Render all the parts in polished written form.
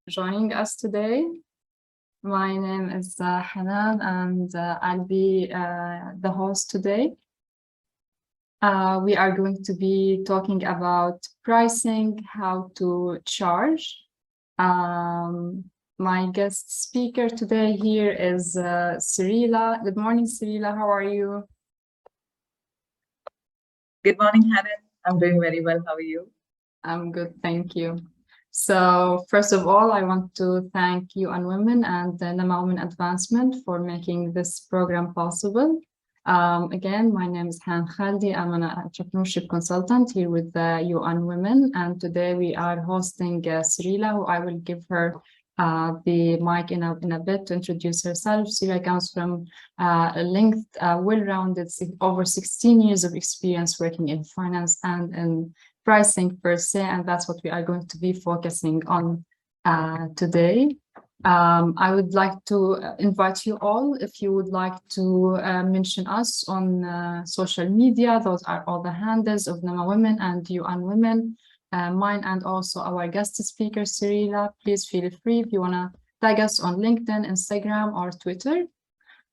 joining us today. My name is Hanan, and I'll be the host today. We are going to be talking about pricing, how to charge. My guest speaker today here is Sreela. Good morning, Sreela. How are you? Good morning, Hanan. I'm doing very well. How are you? I'm good, thank you. So first of all, I want to thank UN Women and the Nama Women Advancement for making this program possible. Again, my name is Han Khaldi. I'm an entrepreneurship consultant here with the UN Women, and today we are hosting Sreela, who I will give her the mic in a bit to introduce herself. Sreela comes from a well-rounded, over 16 years of experience working in finance and in pricing per se, and that's what we are going to be focusing on today. I would like to invite you all, if you would like to mention us on social media. Those are all the handles of Nama Women and UN Women, mine and also our guest speaker, Sreela. Please feel free if you want to tag us on LinkedIn, Instagram, or Twitter.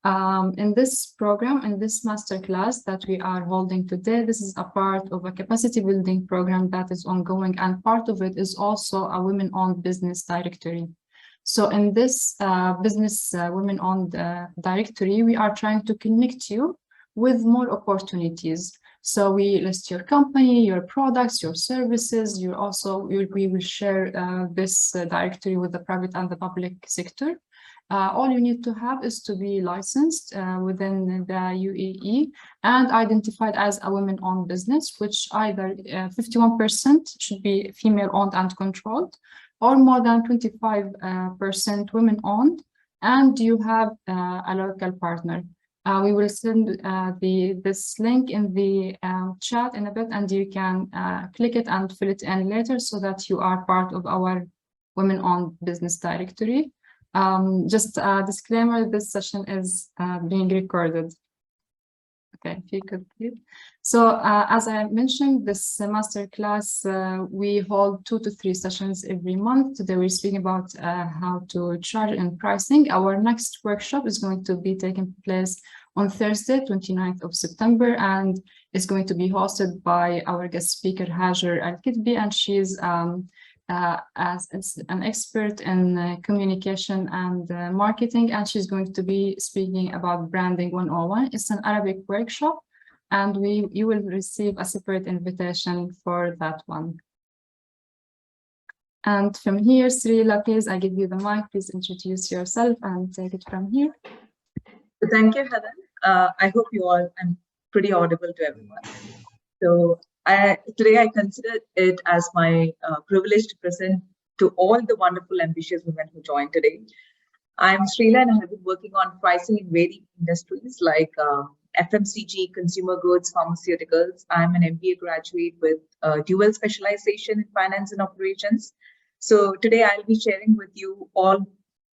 In this program, in this masterclass that we are holding today, this is a part of a capacity building program that is ongoing, and part of it is also a women-owned business directory. So in this business women-owned directory, we are trying to connect you with more opportunities. So we list your company, your products, your services. We will share this directory with the private and the public sector. All you need to have is to be licensed within the UAE and identified as a women-owned business, which either 51% should be female-owned and controlled, or more than 25% women-owned, and you have a local partner. We will send this link in the chat in a bit, and you can click it and fill it in later so that you are part of our women-owned business directory. Just a disclaimer, this session is being recorded. Okay, if you could please. So as I mentioned, this masterclass, we hold 2 to 3 sessions every month. Today we're speaking about how to charge and pricing. Our next workshop is going to be taking place on Thursday, 29th of September, and it's going to be hosted by our guest speaker, Hajar Al-Kitbi, and she's as an expert in communication and marketing, and she's going to be speaking about branding 101. It's an Arabic workshop, and you will receive a separate invitation for that one. And from here, Sreela, please, I give you the mic. Please introduce yourself and take it from here. Thank you, Hanan. I hope you all, I'm pretty audible to everyone. So today I consider it as my privilege to present to all the wonderful, ambitious women who joined today. I'm Sreela, and I have been working on pricing in varied industries like FMCG, consumer goods, pharmaceuticals. I'm an MBA graduate with dual specialization in finance and operations. So today I'll be sharing with you all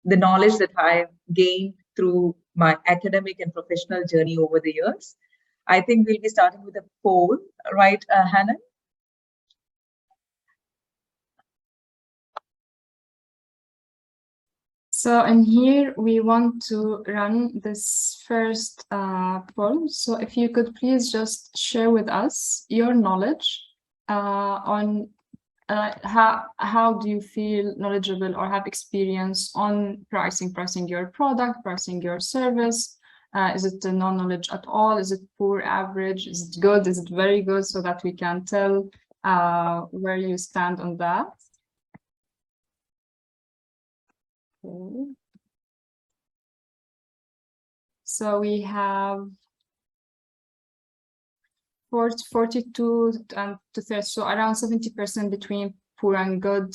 the knowledge that I've gained through my academic and professional journey over the years. I think we'll be starting with a poll, right, Hanan? So in here, we want to run this first poll. So if you could please just share with us your knowledge on how do you feel knowledgeable or have experience on pricing your product, pricing your service. Is it no knowledge at all? Is it poor, average? Is it good? Is it very good? So that we can tell where you stand on that. Okay. So we have 42 to 30, so around 70% between poor and good.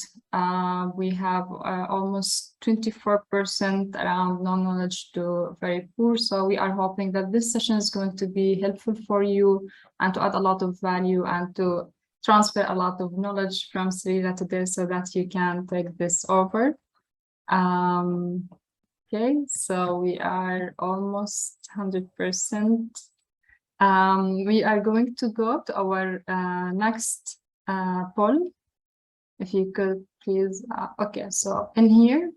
We have almost 24% around non-knowledge to very poor. So we are hoping that this session is going to be helpful for you and to add a lot of value and to transfer a lot of knowledge from Sreela today so that you can take this over. Okay, so we are almost 100%. We are going to go to our next poll. If you could please. Okay, so in here,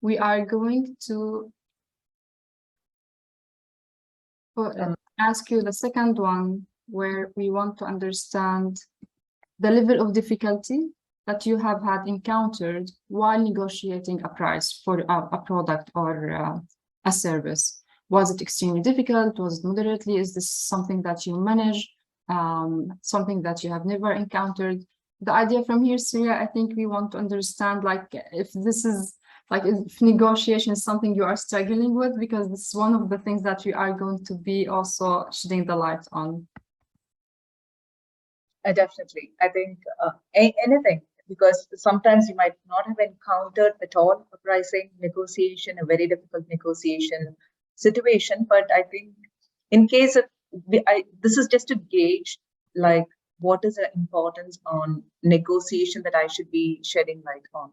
we are going to ask you the second one, where we want to understand the level of difficulty that you have had encountered while negotiating a price for a product or a service. Was it extremely difficult? Was it moderately? Is this something that you manage? Something that you have never encountered? The idea from here, Sreela, I think we want to understand, like, if this is, like, if negotiation is something you are struggling with, because this is one of the things that we are going to be also shedding the light on. Definitely. I think anything, because sometimes you might not have encountered at all a pricing negotiation, a very difficult negotiation situation. But I think in case of, this is just to gauge, like, what is the importance on negotiation that I should be shedding light on.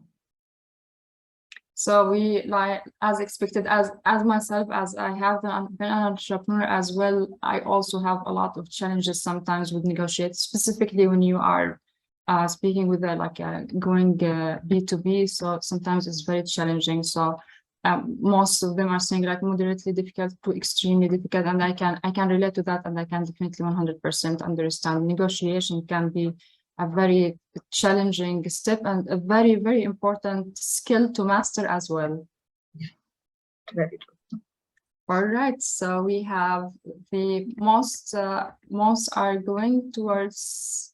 So we, like, as expected, as myself, as I have been an entrepreneur as well, I also have a lot of challenges sometimes with negotiate, specifically when you are speaking with going B2B. So sometimes it's very challenging. So most of them are saying like moderately difficult to extremely difficult, and I can relate to that, and I can definitely 100% understand. Negotiation can be a very challenging step and a very, very important skill to master as well. Very true. All right, so we have the most are going towards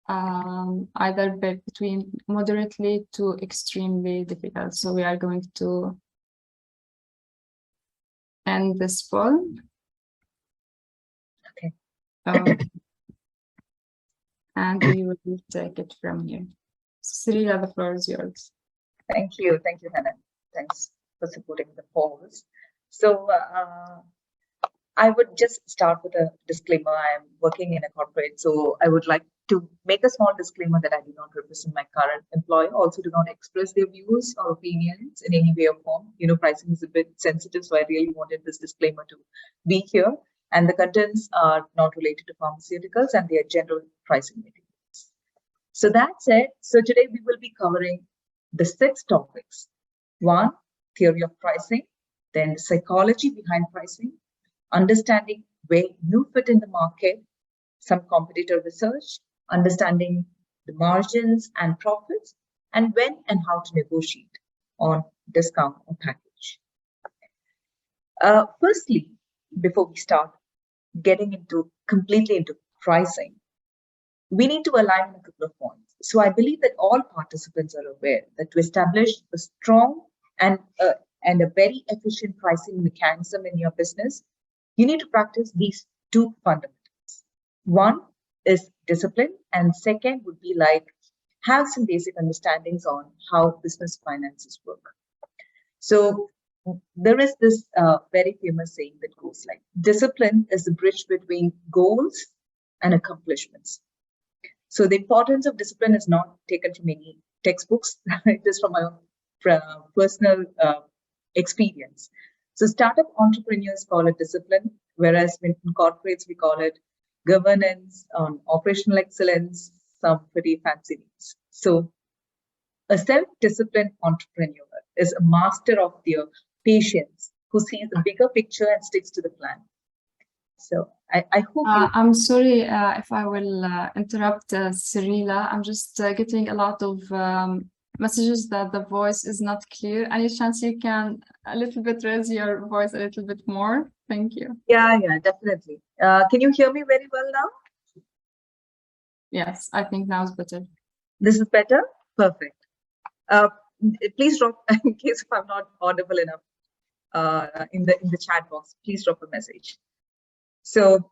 either between moderately to extremely difficult. So we are going to end this poll. Okay. And we will take it from here. Sreela, the floor is yours. Thank you, Helen. Thanks for supporting the polls. So I would just start with a disclaimer. I am working in a corporate, so I would like to make a small disclaimer that I do not represent my current employer. Also, do not express their views or opinions in any way or form. You know, pricing is a bit sensitive, so I really wanted this disclaimer to be here. And the contents are not related to pharmaceuticals, and they are general pricing materials. So that said, so today we will be covering the 6 topics. 1, theory of pricing, then the psychology behind pricing, understanding where you fit in the market, some competitor research, understanding the margins and profits, and when and how to negotiate on discount or package. Firstly, before we start getting completely into pricing, we need to align a couple of points. So I believe that all participants are aware that to establish a strong and a very efficient pricing mechanism in your business, you need to practice these 2 fundamentals. 1 is discipline, and second would be like have some basic understandings on how business finances work. So there is this very famous saying that goes like, discipline is the bridge between goals and accomplishments. So the importance of discipline is not taken from any textbooks. It is from my own personal experience. So startup entrepreneurs call it discipline, whereas in corporates, we call it governance, operational excellence, some pretty fancy names. So a self-disciplined entrepreneur is a master of their patience, who sees the bigger picture and sticks to the plan. So I hope I'm sorry if I will interrupt Sreela. I'm just getting a lot of messages that the voice is not clear. Any chance you can a little bit raise your voice a little bit more? Thank you. Yeah, definitely. Can you hear me very well now? Yes, I think now is better. This is better? Perfect. Please drop, in case if I'm not audible enough in the chat box, please drop a message. So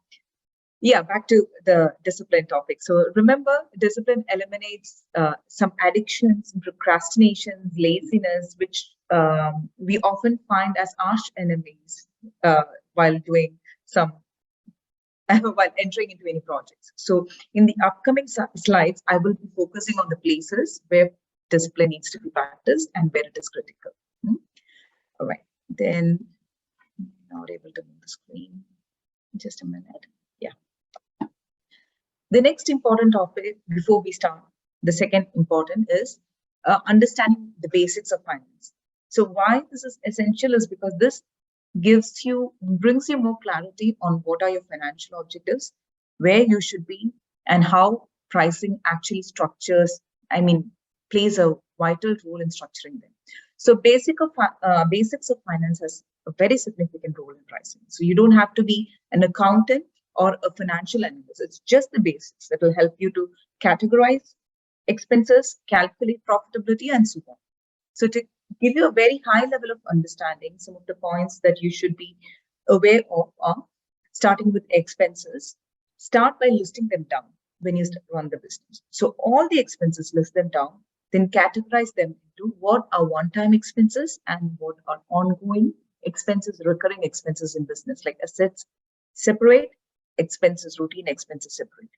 yeah, back to the discipline topic. So remember, discipline eliminates some addictions, procrastinations, laziness, which we often find as arch enemies while doing while entering into any projects. So in the upcoming slides, I will be focusing on the places where discipline needs to be practiced and where it is critical. All right, then not able to move the screen. Just a minute. Yeah. The next important topic before we start, the second important is understanding the basics of finance. So why this is essential is because this brings you more clarity on what are your financial objectives, where you should be, and how pricing actually plays a vital role in structuring them. So basics of finance has a very significant role in pricing. So you don't have to be an accountant or a financial analyst. It's just the basics that will help you to categorize expenses, calculate profitability, and so on. So to give you a very high level of understanding, some of the points that you should be aware of are, starting with expenses, start by listing them down when you run the business. So all the expenses, list them down, then categorize them into what are one-time expenses and what are ongoing expenses, recurring expenses in business, like assets separate, expenses, routine expenses separate.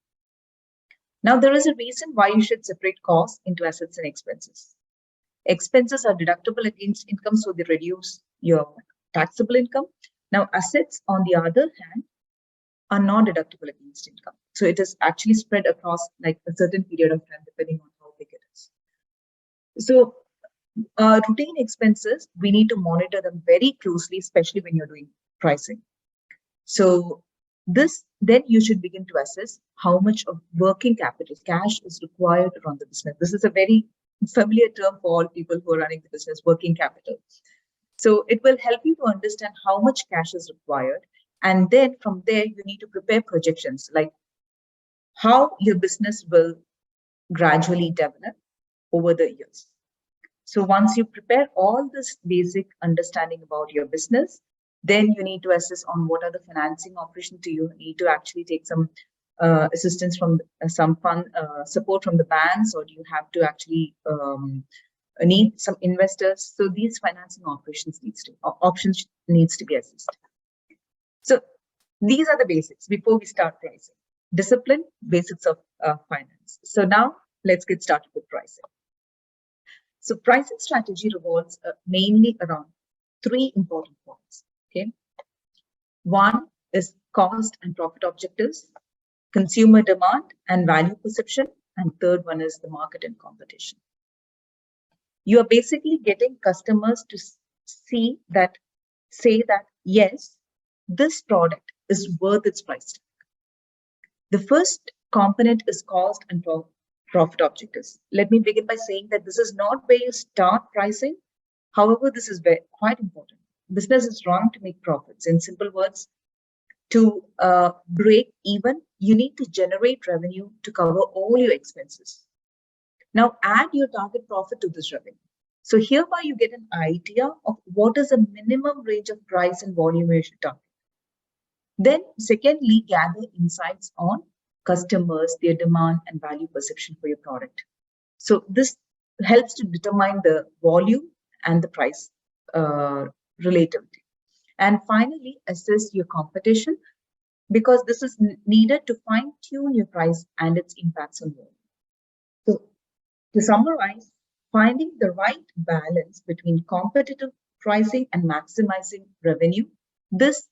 Now, there is a reason why you should separate costs into assets and expenses. Expenses are deductible against income, so they reduce your taxable income. Now, assets, on the other hand, are non-deductible against income. So it is actually spread across like a certain period of time, depending on how big it is. So routine expenses, we need to monitor them very closely, especially when you're doing pricing. So then you should begin to assess how much of working capital, cash, is required to run the business. This is a very familiar term for all people who are running the business, working capital. So it will help you to understand how much cash is required. And then from there, you need to prepare projections, like how your business will gradually develop over the years. So once you prepare all this basic understanding about your business, then you need to assess on what are the financing options. Do you need to actually take some assistance from some fund support from the banks, or do you have to actually need some investors? So these financing options needs to be assessed. So these are the basics before we start pricing. Discipline, basics of finance. So now let's get started with pricing. So pricing strategy revolves mainly around three important points. Okay, one is cost and profit objectives, consumer demand and value perception, and third one is the market and competition. You are basically getting customers to say that yes, this product is worth its price tag. The first component is cost and profit objectives. Let me begin by saying that this is not where you start pricing. However, this is quite important. Business is run to make profits. In simple words, to break even, you need to generate revenue to cover all your expenses. Now add your target profit to this revenue. So hereby you get an idea of what is a minimum range of price and volume you should target. Then secondly, gather insights on customers, their demand and value perception for your product. So this helps to determine the volume and the price relativity. And finally, assess your competition, because this is needed to fine-tune your price and its impacts on volume. So to summarize, finding the right balance between competitive pricing and maximizing revenue, this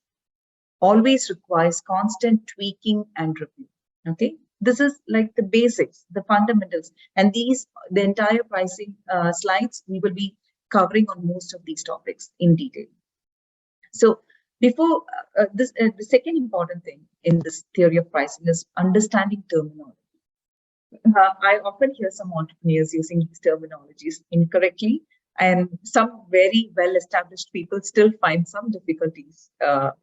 always requires constant tweaking and review. Okay, this is like the basics, the fundamentals, and the entire pricing slides, we will be covering on most of these topics in detail. So before the second important thing in this theory of pricing is understanding terminology. I often hear some entrepreneurs using these terminologies incorrectly, and some very well-established people still find some difficulties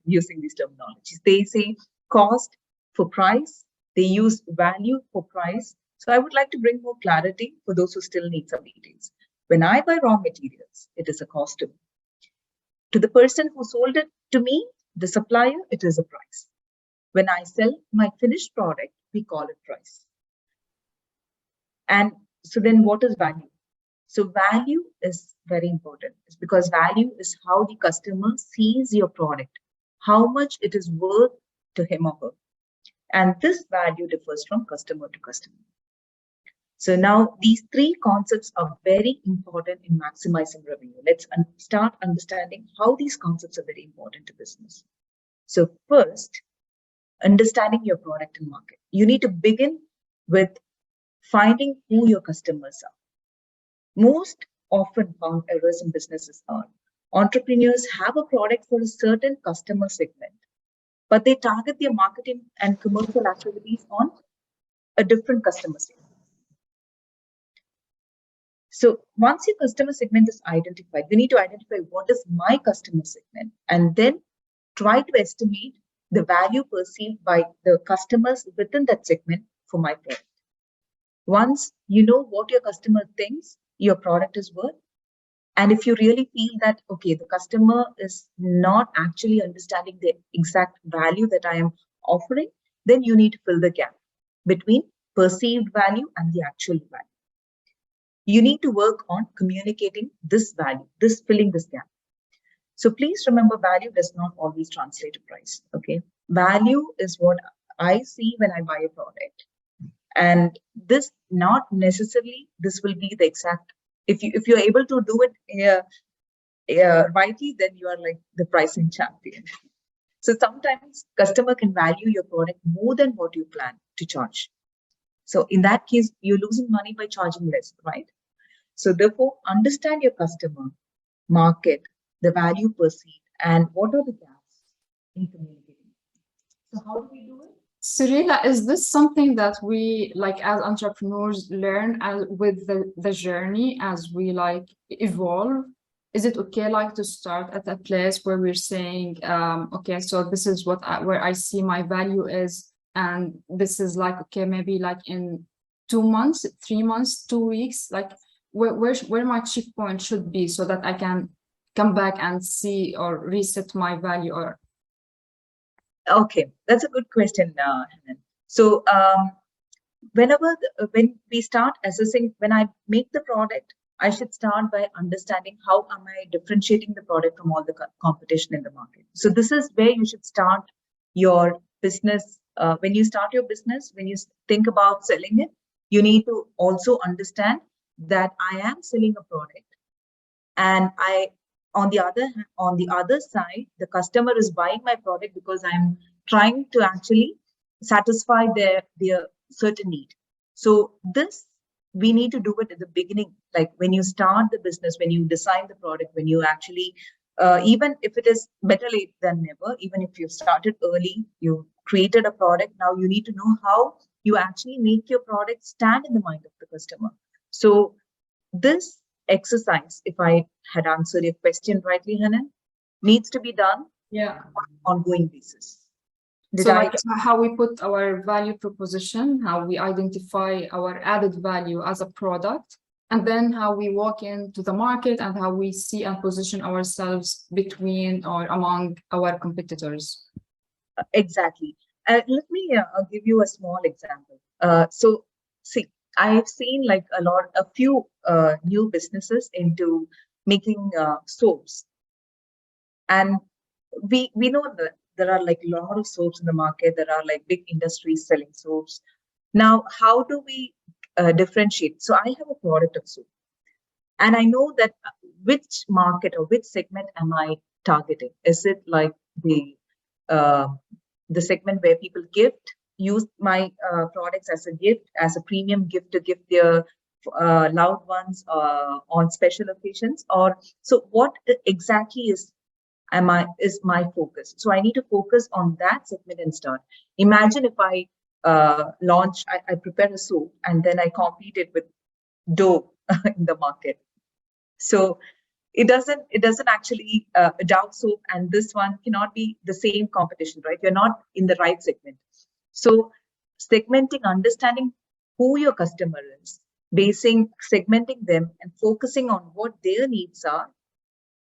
using these terminologies. They say cost for price, they use value for price. So I would like to bring more clarity for those who still need some details. When I buy raw materials, it is a cost to me. To the person who sold it to me, the supplier, it is a price. When I sell my finished product, we call it price. And so then what is value? So value is very important. It's because value is how the customer sees your product, how much it is worth to him or her. And this value differs from customer to customer. So now these three concepts are very important in maximizing revenue. Let's start understanding how these concepts are very important to business. So first, understanding your product and market. You need to begin with finding who your customers are. Most often found errors in businesses are entrepreneurs have a product for a certain customer segment, but they target their marketing and commercial activities on a different customer segment. So once your customer segment is identified, we need to identify what is my customer segment and then try to estimate the value perceived by the customers within that segment for my product. Once you know what your customer thinks your product is worth, and if you really feel that, okay, the customer is not actually understanding the exact value that I am offering, then you need to fill the gap between perceived value and the actual value. You need to work on communicating this value, filling this gap. So please remember, value does not always translate to price, okay? Value is what I see when I buy a product. And this not necessarily, this will be the exact, if you're able to do it rightly, then you are like the pricing champion. So sometimes customer can value your product more than what you plan to charge. So in that case, you're losing money by charging less, right? So therefore, understand your customer, market, the value perceived, and what are the gaps in communicating. So how do we do it? Sreela, is this something that we, like as entrepreneurs, learn with the journey as we like evolve? Is it okay like to start at a place where we're saying, okay, so this is what where I see my value is, and this is like, okay, maybe like in 2 months, 3 months, 2 weeks, like where my check point should be so that I can come back and see or reset my value? Or okay, that's a good question, Hanan. So when we start assessing, when I make the product, I should start by understanding how am I differentiating the product from all the competition in the market. So this is where you should start your business. When you start your business, when you think about selling it, you need to also understand that I am selling a product, and on the other side, the customer is buying my product because I'm trying to actually satisfy their certain need. So this, we need to do it at the beginning, like when you start the business, when you design the product, when you actually, even if it is better late than never, even if you started early, you created a product, now you need to know how you actually make your product stand in the mind of the customer. So this exercise, if I had answered your question rightly, Hanan, needs to be done on an ongoing basis. So like how we put our value proposition, how we identify our added value as a product, and then how we walk into the market and how we see and position ourselves between or among our competitors. Exactly. Let me give you a small example. So see, I've seen like a few new businesses into making soaps, and we know that there are like a lot of soaps in the market. There are like big industries selling soaps. Now, how do we differentiate? So I have a product of soap, and I know that which market or which segment am I targeting? Is it like the segment where people use my products as a gift, as a premium gift to gift their loved ones on special occasions? Or so what exactly is my focus? So I need to focus on that segment and start. Imagine if I I prepare a soap and then I compete it with Dove in the market. So it doesn't actually Dove soap and this one cannot be the same competition, right? You're not in the right segment. So segmenting, understanding who your customer is, segmenting them and focusing on what their needs are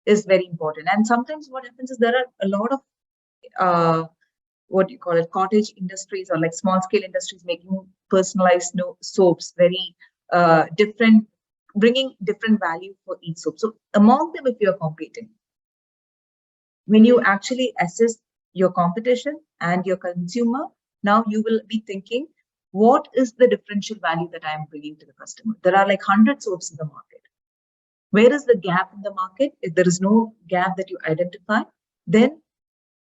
is very important. And sometimes what happens is there are a lot of what you call it, cottage industries or like small scale industries making personalized soaps, very different, bringing different value for each soap. So among them, if you're competing, when you actually assess your competition and your consumer, now you will be thinking, what is the differential value that I'm bringing to the customer? There are like 100 soaps in the market. Where is the gap in the market? If there is no gap that you identify, then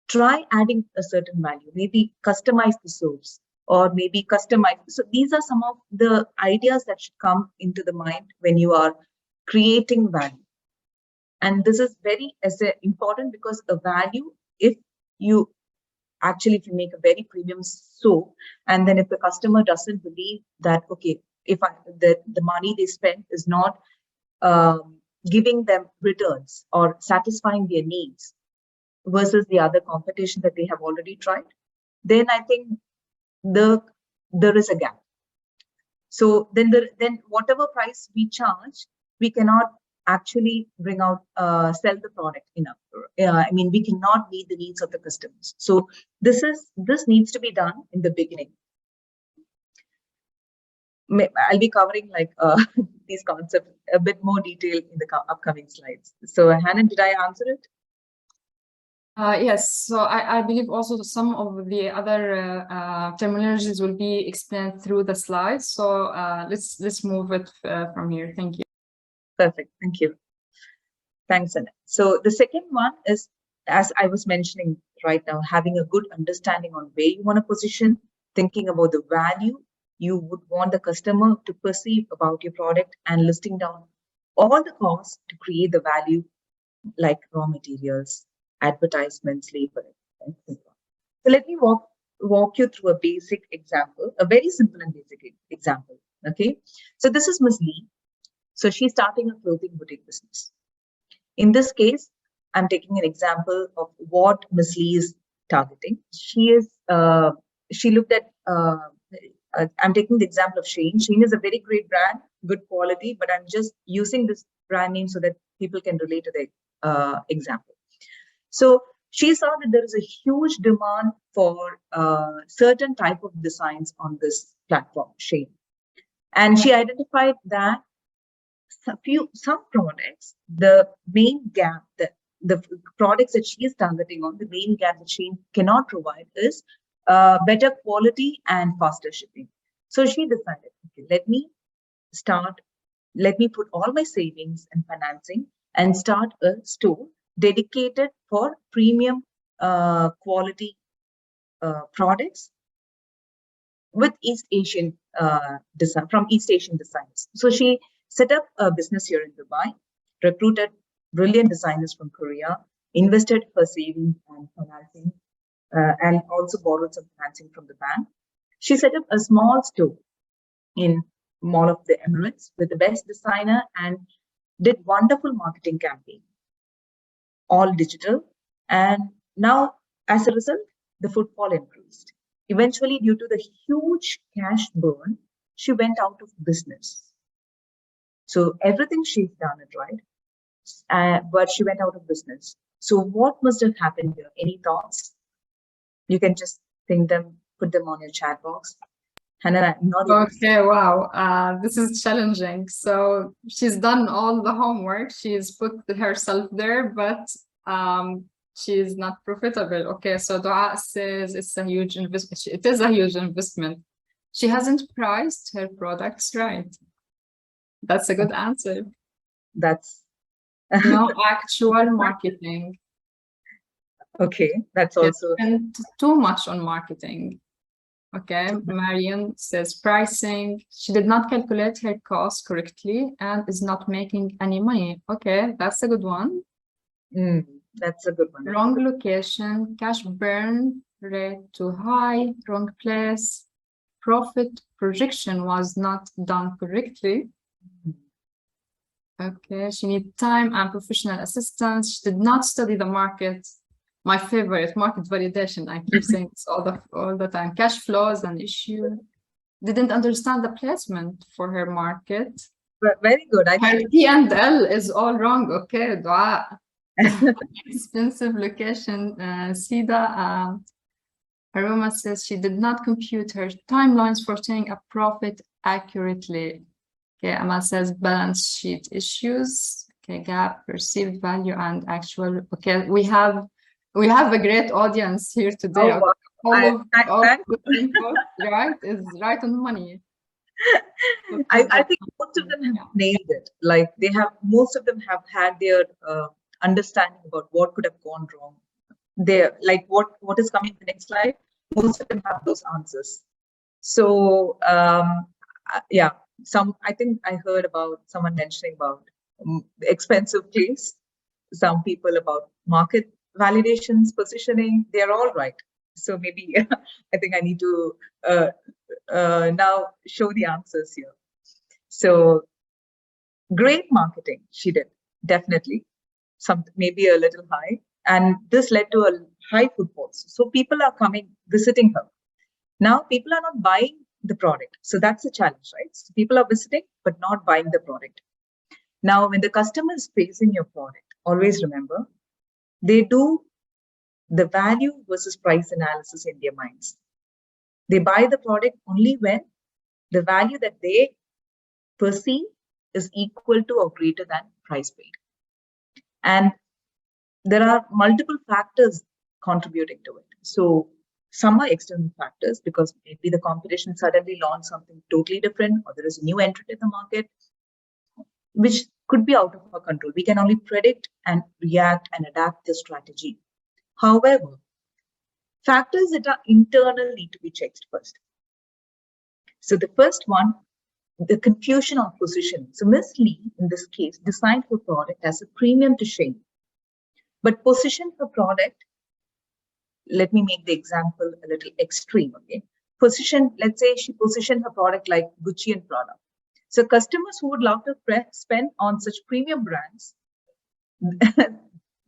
try adding a certain value, maybe customize the soaps or maybe customize. So these are some of the ideas that should come into the mind when you are creating value. And this is very important because a value, if you make a very premium soap, and then if the customer doesn't believe that, okay, if the money they spend is not giving them returns or satisfying their needs versus the other competition that they have already tried, then I think there is a gap. So then whatever price we charge, we cannot actually bring out sell the product enough. I mean, we cannot meet the needs of the customers. So this needs to be done in the beginning. I'll be covering like these concepts a bit more detail in the upcoming slides. So Hannah, did I answer it? Yes, so I believe also some of the other terminologies will be explained through the slides. So let's move it from here. Thank you. Perfect. Thank you. Thanks, Anna. So the second one is, as I was mentioning right now, having a good understanding on where you want to position, thinking about the value you would want the customer to perceive about your product, and listing down all the costs to create the value, like raw materials, advertisements, labor, etc. So let me walk you through a basic example, a very simple and basic example. Okay, so this is Miss Lee. So she's starting a clothing boutique business. In this case, I'm taking an example of what Miss Lee is targeting. She looked at, I'm taking the example of Shein. Shein is a very great brand, good quality, but I'm just using this brand name so that people can relate to the example. So she saw that there is a huge demand for certain type of designs on this platform, Shein. And she identified that some products, the main gap, the products that she is targeting on, the main gap that she cannot provide is better quality and faster shipping. So she decided, okay, let me put all my savings and financing and start a store dedicated for premium quality products with East Asian design, from East Asian designs. So she set up a business here in Dubai, recruited brilliant designers from Korea, invested her savings and financing, and also borrowed some financing from the bank. She set up a small store in Mall of the Emirates with the best designer and did wonderful marketing campaign, all digital. And now, as a result, the footfall increased. Eventually, due to the huge cash burn, she went out of business. So everything she's done it right, but she went out of business. So what must have happened here? Any thoughts? You can just think them, put them on your chat box. Hannah, okay, wow, this is challenging. So she's done all the homework. She's put herself there, but she's not profitable. Okay, so Dua says it's a huge investment. It is a huge investment. She hasn't priced her products right. That's a good answer. That's no actual marketing. Okay, that's also too much on marketing. Okay, Marion says pricing. She did not calculate her costs correctly and is not making any money. Okay, that's a good one. That's a good one. Wrong location, cash burn rate too high, wrong place, profit projection was not done correctly. Okay, she needs time and professional assistance. She did not study the market. My favorite, market validation. I keep saying this all the time. Cash flow is an issue. Didn't understand the placement for her market. Very good. Her P&L is all wrong. Okay, Dua. Expensive location. Sida. Aroma says she did not compute her timelines for saying a profit accurately. Okay, Amal says balance sheet issues. Okay, gap, perceived value, and actual. Okay, we have a great audience here today. Oh, all of the info, right, is right on money. I think most of them have nailed it. Like most of them have had their understanding about what could have gone wrong. There, like what is coming in the next slide. Most of them have those answers. So yeah, I think I heard about someone mentioning about expensive place. Some people about market validations, positioning, they're all right. So maybe I think I need to now show the answers here. So great marketing she did, definitely. Some maybe a little high. And this led to a high footfalls. So people are coming, visiting her. Now people are not buying the product. So that's a challenge, right? So people are visiting, but not buying the product. Now, when the customer is praising your product, always remember, they do the value versus price analysis in their minds. They buy the product only when the value that they perceive is equal to or greater than price paid. And there are multiple factors contributing to it. So some are external factors because maybe the competition suddenly launched something totally different, or there is a new entrant in the market, which could be out of our control. We can only predict and react and adapt the strategy. However, factors that are internal need to be checked first. So the first one, the confusion of position. So Miss Lee, in this case, designed her product as a premium to Shane, but positioned her product, let me make the example a little extreme, okay? Let's say she positioned her product like Gucci and Prada. So customers who would love to spend on such premium brands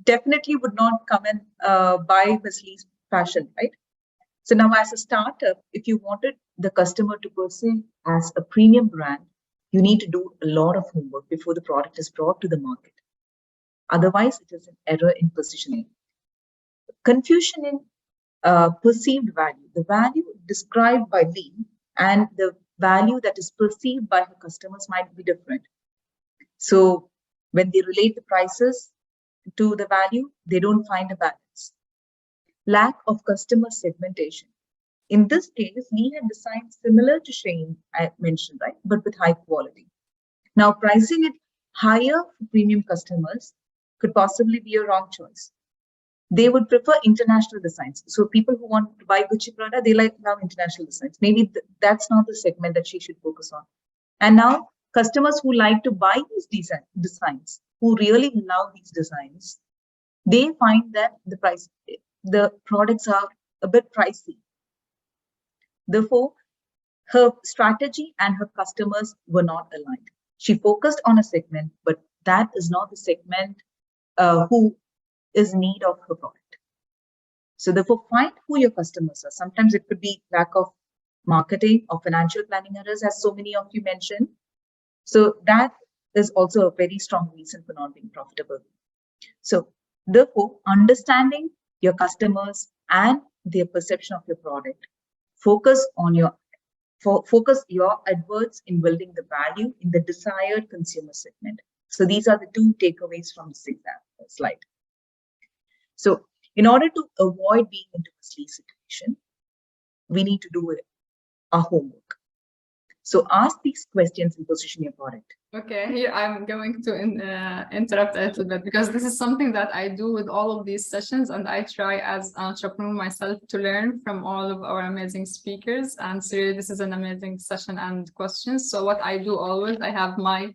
definitely would not come and buy Miss Lee's fashion, right? So now as a startup, if you wanted the customer to perceive as a premium brand, you need to do a lot of homework before the product is brought to the market. Otherwise, it is an error in positioning. Confusion in perceived value. The value described by Lee and the value that is perceived by her customers might be different. So when they relate the prices to the value, they don't find a balance. Lack of customer segmentation. In this case, Lee had designed similar to Shane, I mentioned, right, but with high quality. Now, pricing it higher for premium customers could possibly be a wrong choice. They would prefer international designs. So people who want to buy Gucci Prada, they love international designs. Maybe that's not the segment that she should focus on. And now customers who like to buy these designs, who really love these designs, they find that the products are a bit pricey. Therefore, her strategy and her customers were not aligned. She focused on a segment, but that is not the segment who is in need of her product. So therefore, find who your customers are. Sometimes it could be lack of marketing or financial planning errors, as so many of you mentioned. So that is also a very strong reason for not being profitable. So therefore, understanding your customers and their perception of your product, focus your adverts in building the value in the desired consumer segment. So these are the two takeaways from this slide. So in order to avoid being into a sleaze situation, we need to do our homework. So ask these questions and position your product. Okay, here I'm going to interrupt a little bit because this is something that I do with all of these sessions, and I try as an entrepreneur myself to learn from all of our amazing speakers. And so this is an amazing session and questions. So what I do always, I have my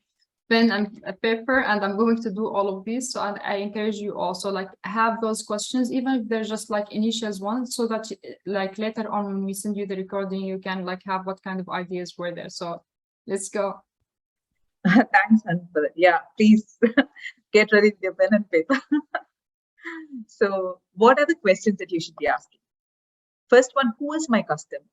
pen and a paper, and I'm going to do all of these. So I encourage you also like have those questions, even if they're just like initials ones, so that like later on when we send you the recording, you can like have what kind of ideas were there. So let's go. Thanks, Hans, for that. Yeah, please get ready with your pen and paper. So what are the questions that you should be asking? First one, who is my customer?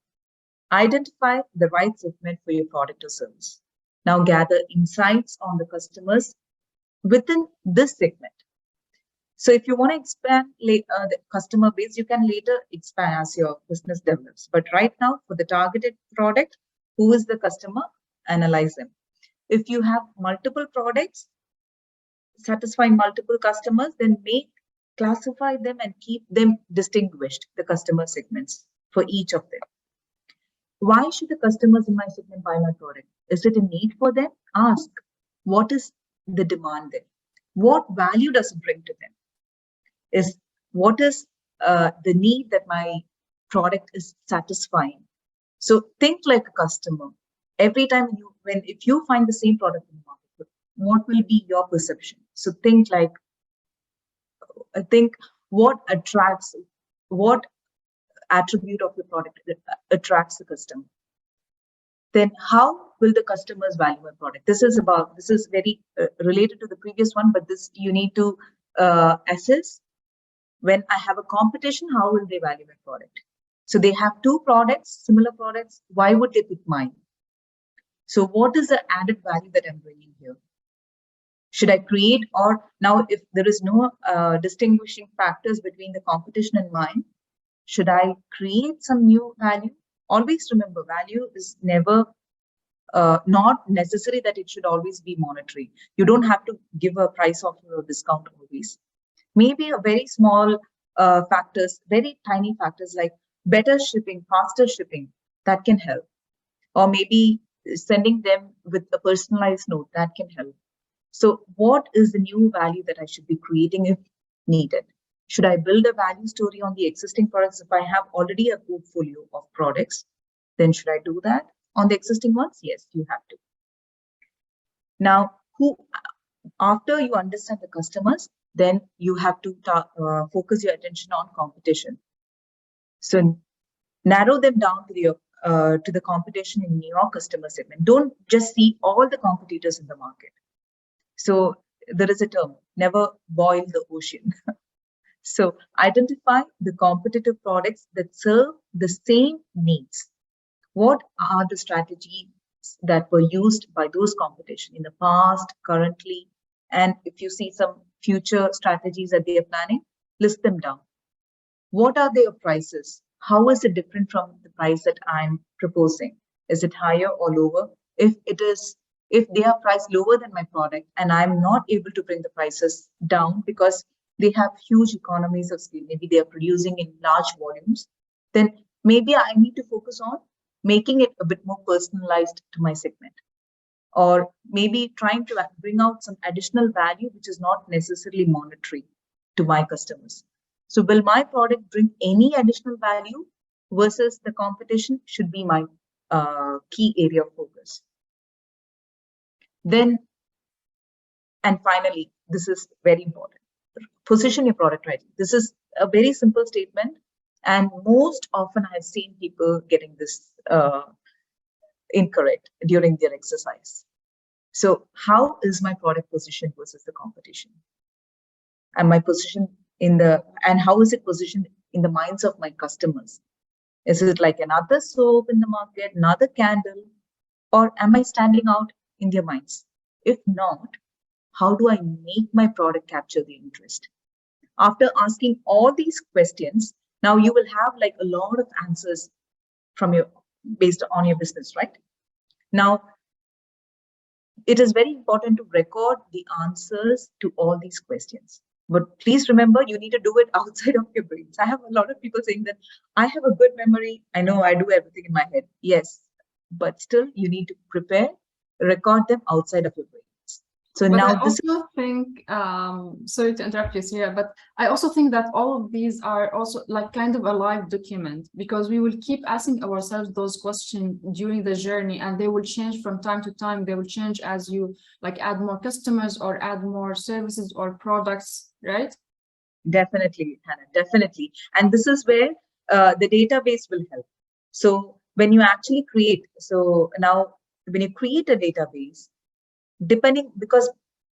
Identify the right segment for your product or service. Now gather insights on the customers within this segment. So if you want to expand the customer base, you can later expand as your business develops. But right now, for the targeted product, who is the customer? Analyze them. If you have multiple products, satisfying multiple customers, then classify them and keep them distinguished, the customer segments for each of them. Why should the customers in my segment buy my product? Is it a need for them? Ask, what is the demand there? What value does it bring to them? What is the need that my product is satisfying? So think like a customer. Every time if you find the same product in the market, what will be your perception? So think what attribute of your product attracts the customer. Then how will the customers value my product? This is very related to the previous one, but this you need to assess. When I have a competition, how will they value my product? So they have two products, similar products. Why would they pick mine? So what is the added value that I'm bringing here? Should I create, or now if there is no distinguishing factors between the competition and mine, should I create some new value? Always remember, value is never not necessary that it should always be monetary. You don't have to give a price offer or discount always. Maybe a very small factors, very tiny factors like better shipping, faster shipping, that can help. Or maybe sending them with a personalized note, that can help. So what is the new value that I should be creating if needed? Should I build a value story on the existing products? If I have already a portfolio of products, then should I do that on the existing ones? Yes, you have to. Now, after you understand the customers, then you have to focus your attention on competition. So narrow them down to the competition in your customer segment. Don't just see all the competitors in the market. So there is a term, never boil the ocean. So identify the competitive products that serve the same needs. What are the strategies that were used by those competition in the past, currently, and if you see some future strategies that they are planning, list them down. What are their prices? How is it different from the price that I'm proposing? Is it higher or lower? If they are priced lower than my product and I'm not able to bring the prices down because they have huge economies of scale, maybe they are producing in large volumes, then maybe I need to focus on making it a bit more personalized to my segment, or maybe trying to bring out some additional value which is not necessarily monetary to my customers. So will my product bring any additional value versus the competition should be my key area of focus. Then, and finally, this is very important. Position your product right. This is a very simple statement, and most often I've seen people getting this incorrect during their exercise. So how is my product positioned versus the competition? And my position and how is it positioned in the minds of my customers? Is it like another soap in the market, another candle, or am I standing out in their minds? If not, how do I make my product capture the interest? After asking all these questions, now you will have like a lot of answers based on your business, right? Now, it is very important to record the answers to all these questions. But please remember, you need to do it outside of your brains. I have a lot of people saying that I have a good memory. I know I do everything in my head. Yes, but still you need to record them outside of your brains. So but now I also think, sorry to interrupt you here, but I also think that all of these are also like kind of a live document, because we will keep asking ourselves those questions during the journey, and they will change from time to time. They will change as you like add more customers or add more services or products, right? Definitely, Hannah, definitely. And this is where the database will help. So when you actually create, so now when you create a database, because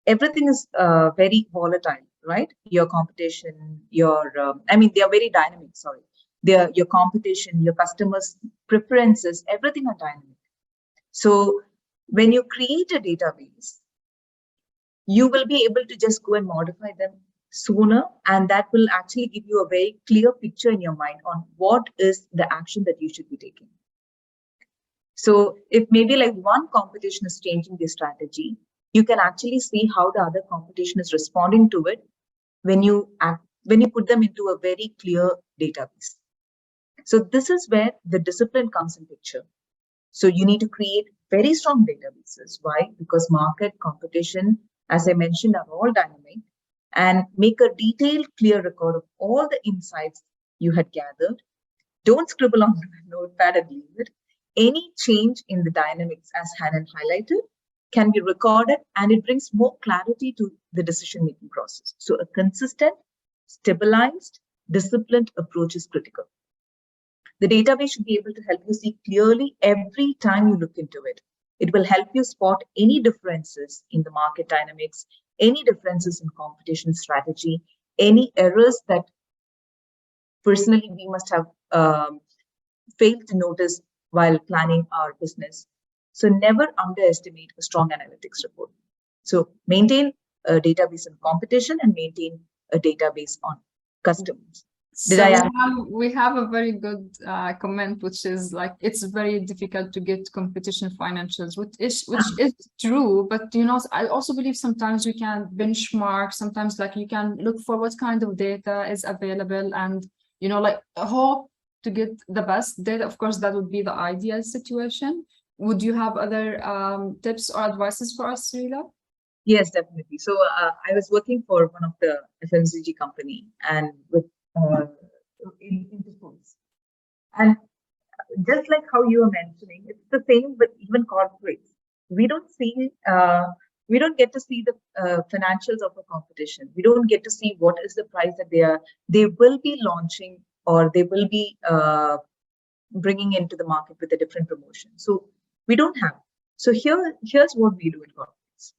everything is very volatile, right? Your competition, they are very dynamic, sorry. Your competition, your customers' preferences, everything are dynamic. So when you create a database, you will be able to just go and modify them sooner, and that will actually give you a very clear picture in your mind on what is the action that you should be taking. So if maybe like one competition is changing their strategy, you can actually see how the other competition is responding to it when you put them into a very clear database. So this is where the discipline comes in picture. So you need to create very strong databases. Why? Because market competition, as I mentioned, are all dynamic, and make a detailed, clear record of all the insights you had gathered. Don't scribble on a notepad and leave it. Any change in the dynamics, as Hanan highlighted, can be recorded, and it brings more clarity to the decision-making process. So a consistent, stabilized, disciplined approach is critical. The database should be able to help you see clearly every time you look into it. It will help you spot any differences in the market dynamics, any differences in competition strategy, any errors that personally we must have failed to notice while planning our business. So never underestimate a strong analytics report. So maintain a database on competition and maintain a database on customers. We have a very good comment, which is like, it's very difficult to get competition financials, which is true. But I also believe sometimes we can benchmark. Sometimes like you can look for what kind of data is available, and like hope to get the best data. Of course, that would be the ideal situation. Would you have other tips or advices for us, Sreela? Yes, definitely. So I was working for one of the FMCG company and with into foods. And just like how you were mentioning, it's the same with even corporates. We don't get to see the financials of a competition. We don't get to see what is the price that they will be launching, or they will be bringing into the market with a different promotion. So we don't have. So here's what we do in corporates.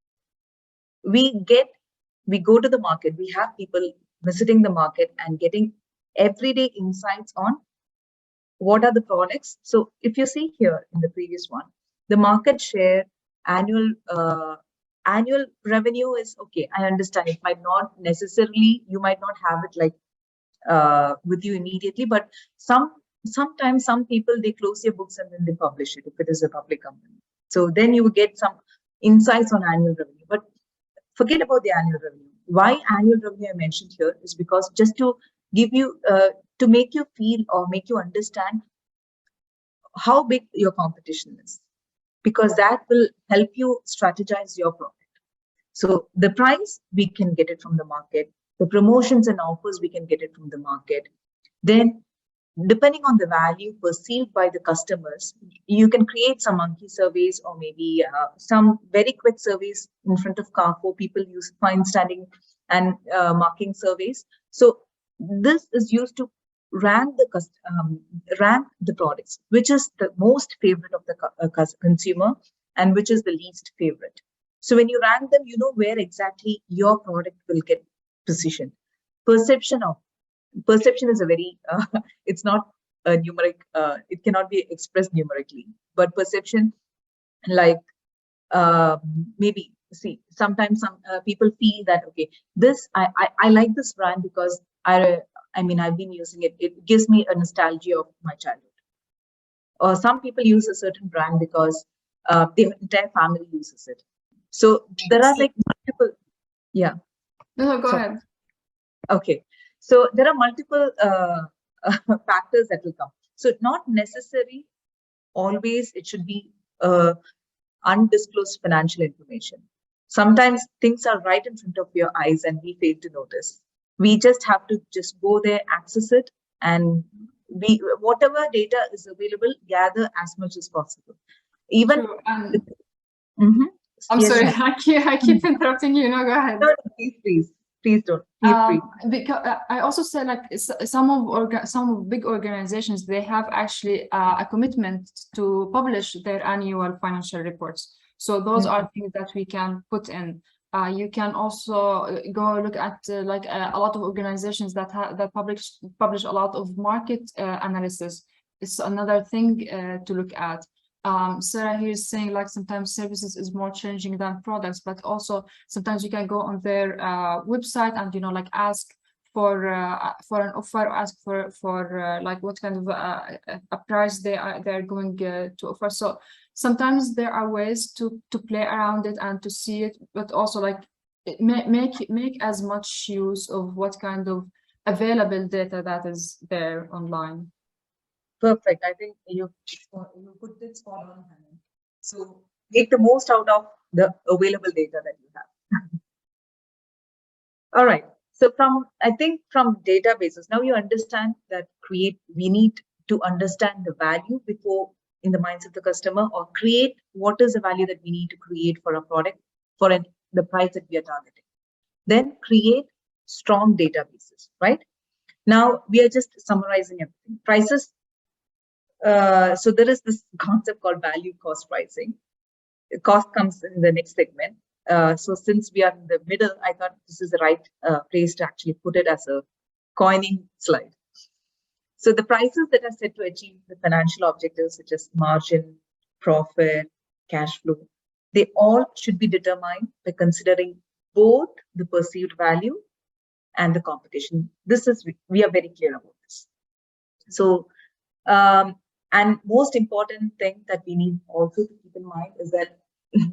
We go to the market. We have people visiting the market and getting everyday insights on what are the products. So if you see here in the previous one, the market share, annual revenue is okay. I understand it might not necessarily, you might not have it like with you immediately, but sometimes some people, they close their books and then they publish it if it is a public company. So then you get some insights on annual revenue. But forget about the annual revenue. Why annual revenue I mentioned here is because just to give you, to make you feel or make you understand how big your competition is, because that will help you strategize your product. So the price, we can get it from the market. The promotions and offers, we can get it from the market. Then, depending on the value perceived by the customers, you can create some monkey surveys, or maybe some very quick surveys in front of Carrefour. People use fine standing and marking surveys. So this is used to rank the products, which is the most favorite of the consumer and which is the least favorite. So when you rank them, you know where exactly your product will get positioned. Perception is a very, it's not a numeric, it cannot be expressed numerically, but perception, like maybe, see, sometimes some people feel that, okay, this, I like this brand because I mean, I've been using it. It gives me a nostalgia of my childhood. Or some people use a certain brand because their entire family uses it. So there are like multiple, yeah. No, go ahead. Okay. So there are multiple factors that will come. So not necessary always it should be undisclosed financial information. Sometimes things are right in front of your eyes and we fail to notice. We just have to just go there, access it, and whatever data is available, gather as much as possible. Even I'm sorry, I keep interrupting you. No, go ahead. No, please don't. Because I also say, like, some of big organizations, they have actually a commitment to publish their annual financial reports. So those are things that we can put in. You can also go look at like a lot of organizations that publish a lot of market analysis. It's another thing to look at. Sarah here is saying, like, sometimes services is more challenging than products, but also sometimes you can go on their website and like ask for an offer, or ask for like what kind of a price they're going to offer. So sometimes there are ways to play around it and to see it, but also like make as much use of what kind of available data that is there online. Perfect. I think you put it spot on, Hannah. So make the most out of the available data that you have. All right. So I think from databases, now you understand that we need to understand the value before in the minds of the customer, or create what is the value that we need to create for a product for the price that we are targeting. Then create strong databases, right? Now we are just summarizing everything. Prices. So there is this concept called value cost pricing. Cost comes in the next segment. So since we are in the middle, I thought this is the right place to actually put it as a coining slide. So the prices that are set to achieve the financial objectives, such as margin, profit, cash flow, they all should be determined by considering both the perceived value and the competition. We are very clear about this. So, and most important thing that we need also to keep in mind is that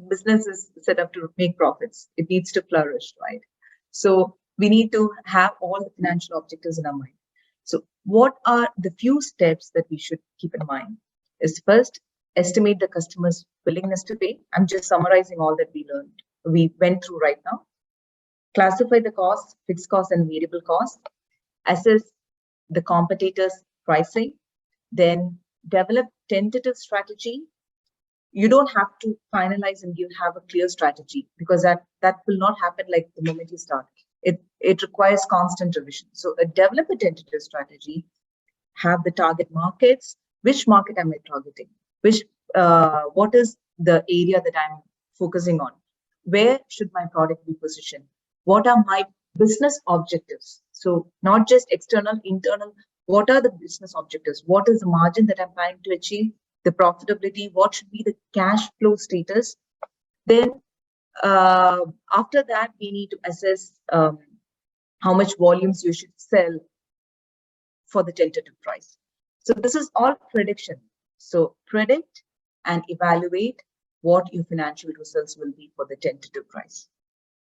business is set up to make profits. It needs to flourish, right? So we need to have all the financial objectives in our mind. So what are the few steps that we should keep in mind? Is first, estimate the customer's willingness to pay. I'm just summarizing all that we went through right now. Classify the costs, fixed costs and variable costs. Assess the competitors' pricing. Then develop tentative strategy. You don't have to finalize and you have a clear strategy, because that will not happen like the moment you start. It requires constant revision. So develop a tentative strategy, have the target markets. Which market am I targeting? What is the area that I'm focusing on? Where should my product be positioned? What are my business objectives? So not just external, internal. What are the business objectives? What is the margin that I'm trying to achieve? The profitability? What should be the cash flow status? Then after that, we need to assess how much volumes you should sell for the tentative price. So this is all prediction. So predict and evaluate what your financial results will be for the tentative price.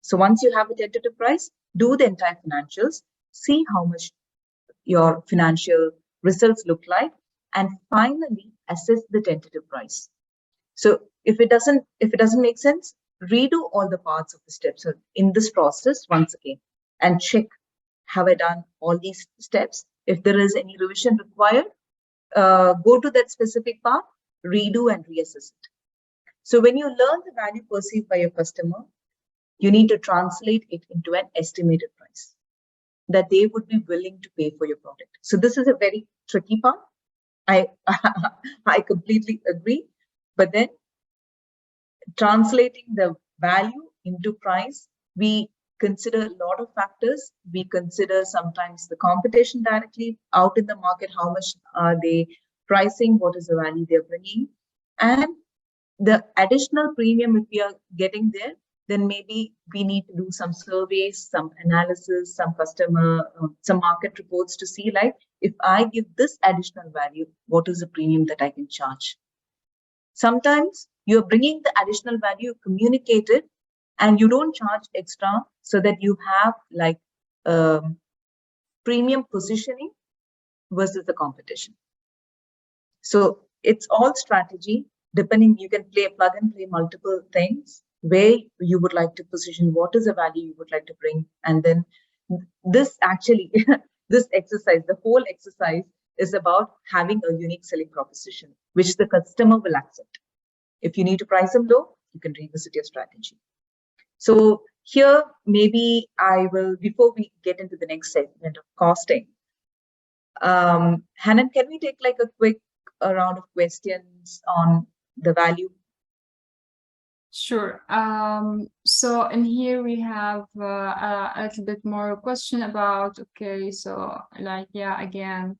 So once you have a tentative price, do the entire financials, see how much your financial results look like, and finally assess the tentative price. So if it doesn't make sense, redo all the parts of the steps in this process once again and check, have I done all these steps? If there is any revision required, go to that specific part, redo and reassess it. So when you learn the value perceived by your customer, you need to translate it into an estimated price that they would be willing to pay for your product. So this is a very tricky part. I completely agree. But then translating the value into price, we consider a lot of factors. We consider sometimes the competition directly out in the market, how much are they pricing, what is the value they're bringing, and the additional premium if we are getting there, then maybe we need to do some surveys, some analysis, some customer, some market reports to see, like, if I give this additional value, what is the premium that I can charge? Sometimes you're bringing the additional value, communicate it, and you don't charge extra so that you have like premium positioning versus the competition. So it's all strategy. Depending, you can plug and play multiple things where you would like to position, what is the value you would like to bring. And then this actually, this exercise, the whole exercise is about having a unique selling proposition, which the customer will accept. If you need to price them low, you can revisit your strategy. So here, maybe I will, before we get into the next segment of costing, Hanan, can we take like a quick round of questions on the value? Sure. So in here we have a little bit more question about, okay, so like, yeah, again,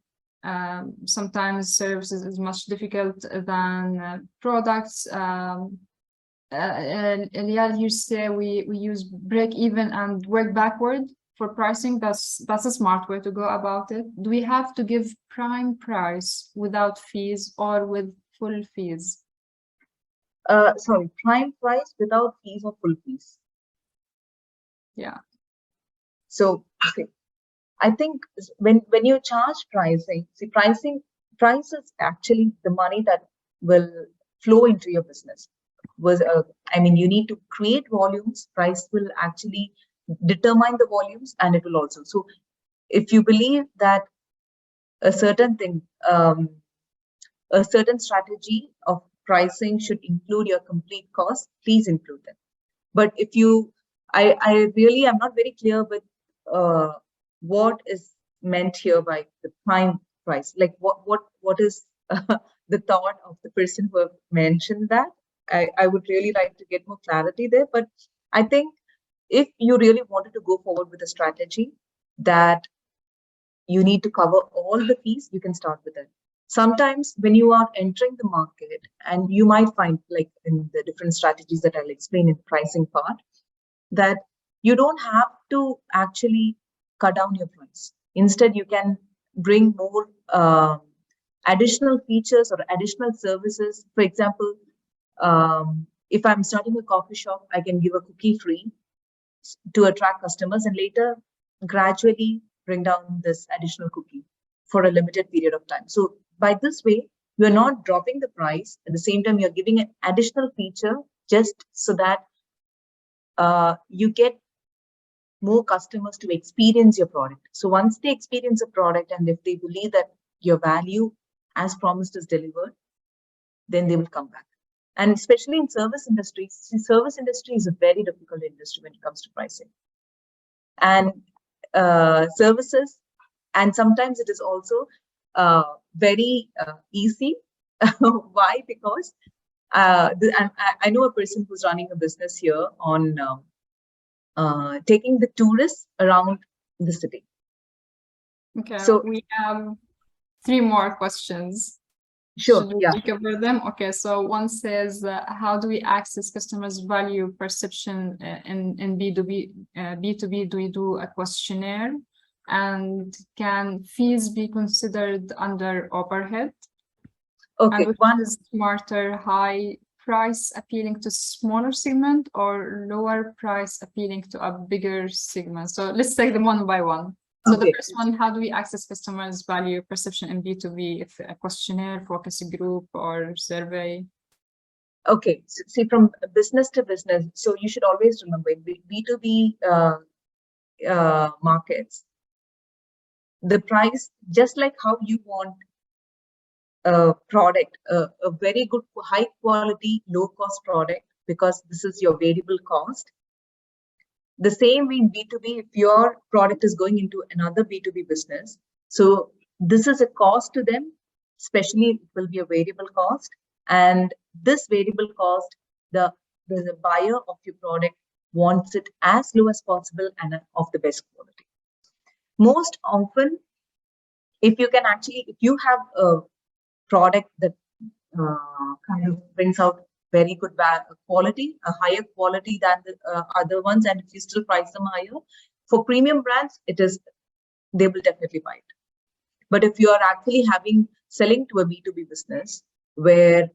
sometimes services is much difficult than products. And yeah, you say we use break even and work backward for pricing. That's a smart way to go about it. Do we have to give prime price without fees or with full fees? Sorry, prime price without fees or full fees. Yeah. So okay. I think when you charge pricing, see, price is actually the money that will flow into your business. I mean, you need to create volumes. Price will actually determine the volumes, and it will also. So if you believe that a certain thing, a certain strategy of pricing should include your complete cost, please include them. But if you, I really am not very clear with what is meant here by the prime price. Like what is the thought of the person who have mentioned that? I would really like to get more clarity there. But I think if you really wanted to go forward with a strategy that you need to cover all the fees, you can start with it. Sometimes when you are entering the market, and you might find, like in the different strategies that I'll explain in the pricing part, that you don't have to actually cut down your price. Instead, you can bring more additional features or additional services. For example, if I'm starting a coffee shop, I can give a cookie free to attract customers, and later gradually bring down this additional cookie for a limited period of time. So by this way, you're not dropping the price. At the same time, you're giving an additional feature just so that you get more customers to experience your product. So once they experience a product, and if they believe that your value as promised is delivered, then they will come back. And especially in service industries, service industry is a very difficult industry when it comes to pricing. And services, and sometimes it is also very easy. Why? Because I know a person who's running a business here on taking the tourists around the city. Okay, so we have 3 more questions. Sure. Should we cover them? Okay, so one says, how do we access customers' value perception in B2B? B2B, do we do a questionnaire? And can fees be considered under overhead? Okay, and one is smarter, high price appealing to smaller segment, or lower price appealing to a bigger segment? So let's take them one by one. So the first one, how do we access customers' value perception in B2B? If a questionnaire, focus group, or survey? Okay, so see, from business to business, so you should always remember in B2B markets, the price, just like how you want a product, a very good, high quality, low cost product, because this is your variable cost. The same way in B2B, if your product is going into another B2B business, so this is a cost to them, especially it will be a variable cost. And this variable cost, the buyer of your product wants it as low as possible and of the best quality. Most often, if you can actually, if you have a product that kind of brings out very good quality, a higher quality than the other ones, and if you still price them higher, for premium brands, they will definitely buy it. But if you are actually selling to a B2B business where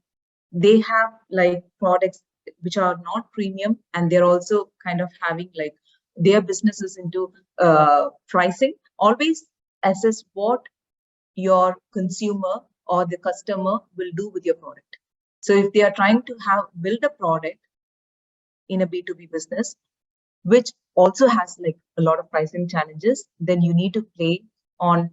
they have like products which are not premium, and they're also kind of having like their businesses into pricing, always assess what your consumer or the customer will do with your product. So if they are trying to build a product in a B2B business, which also has like a lot of pricing challenges, then you need to play on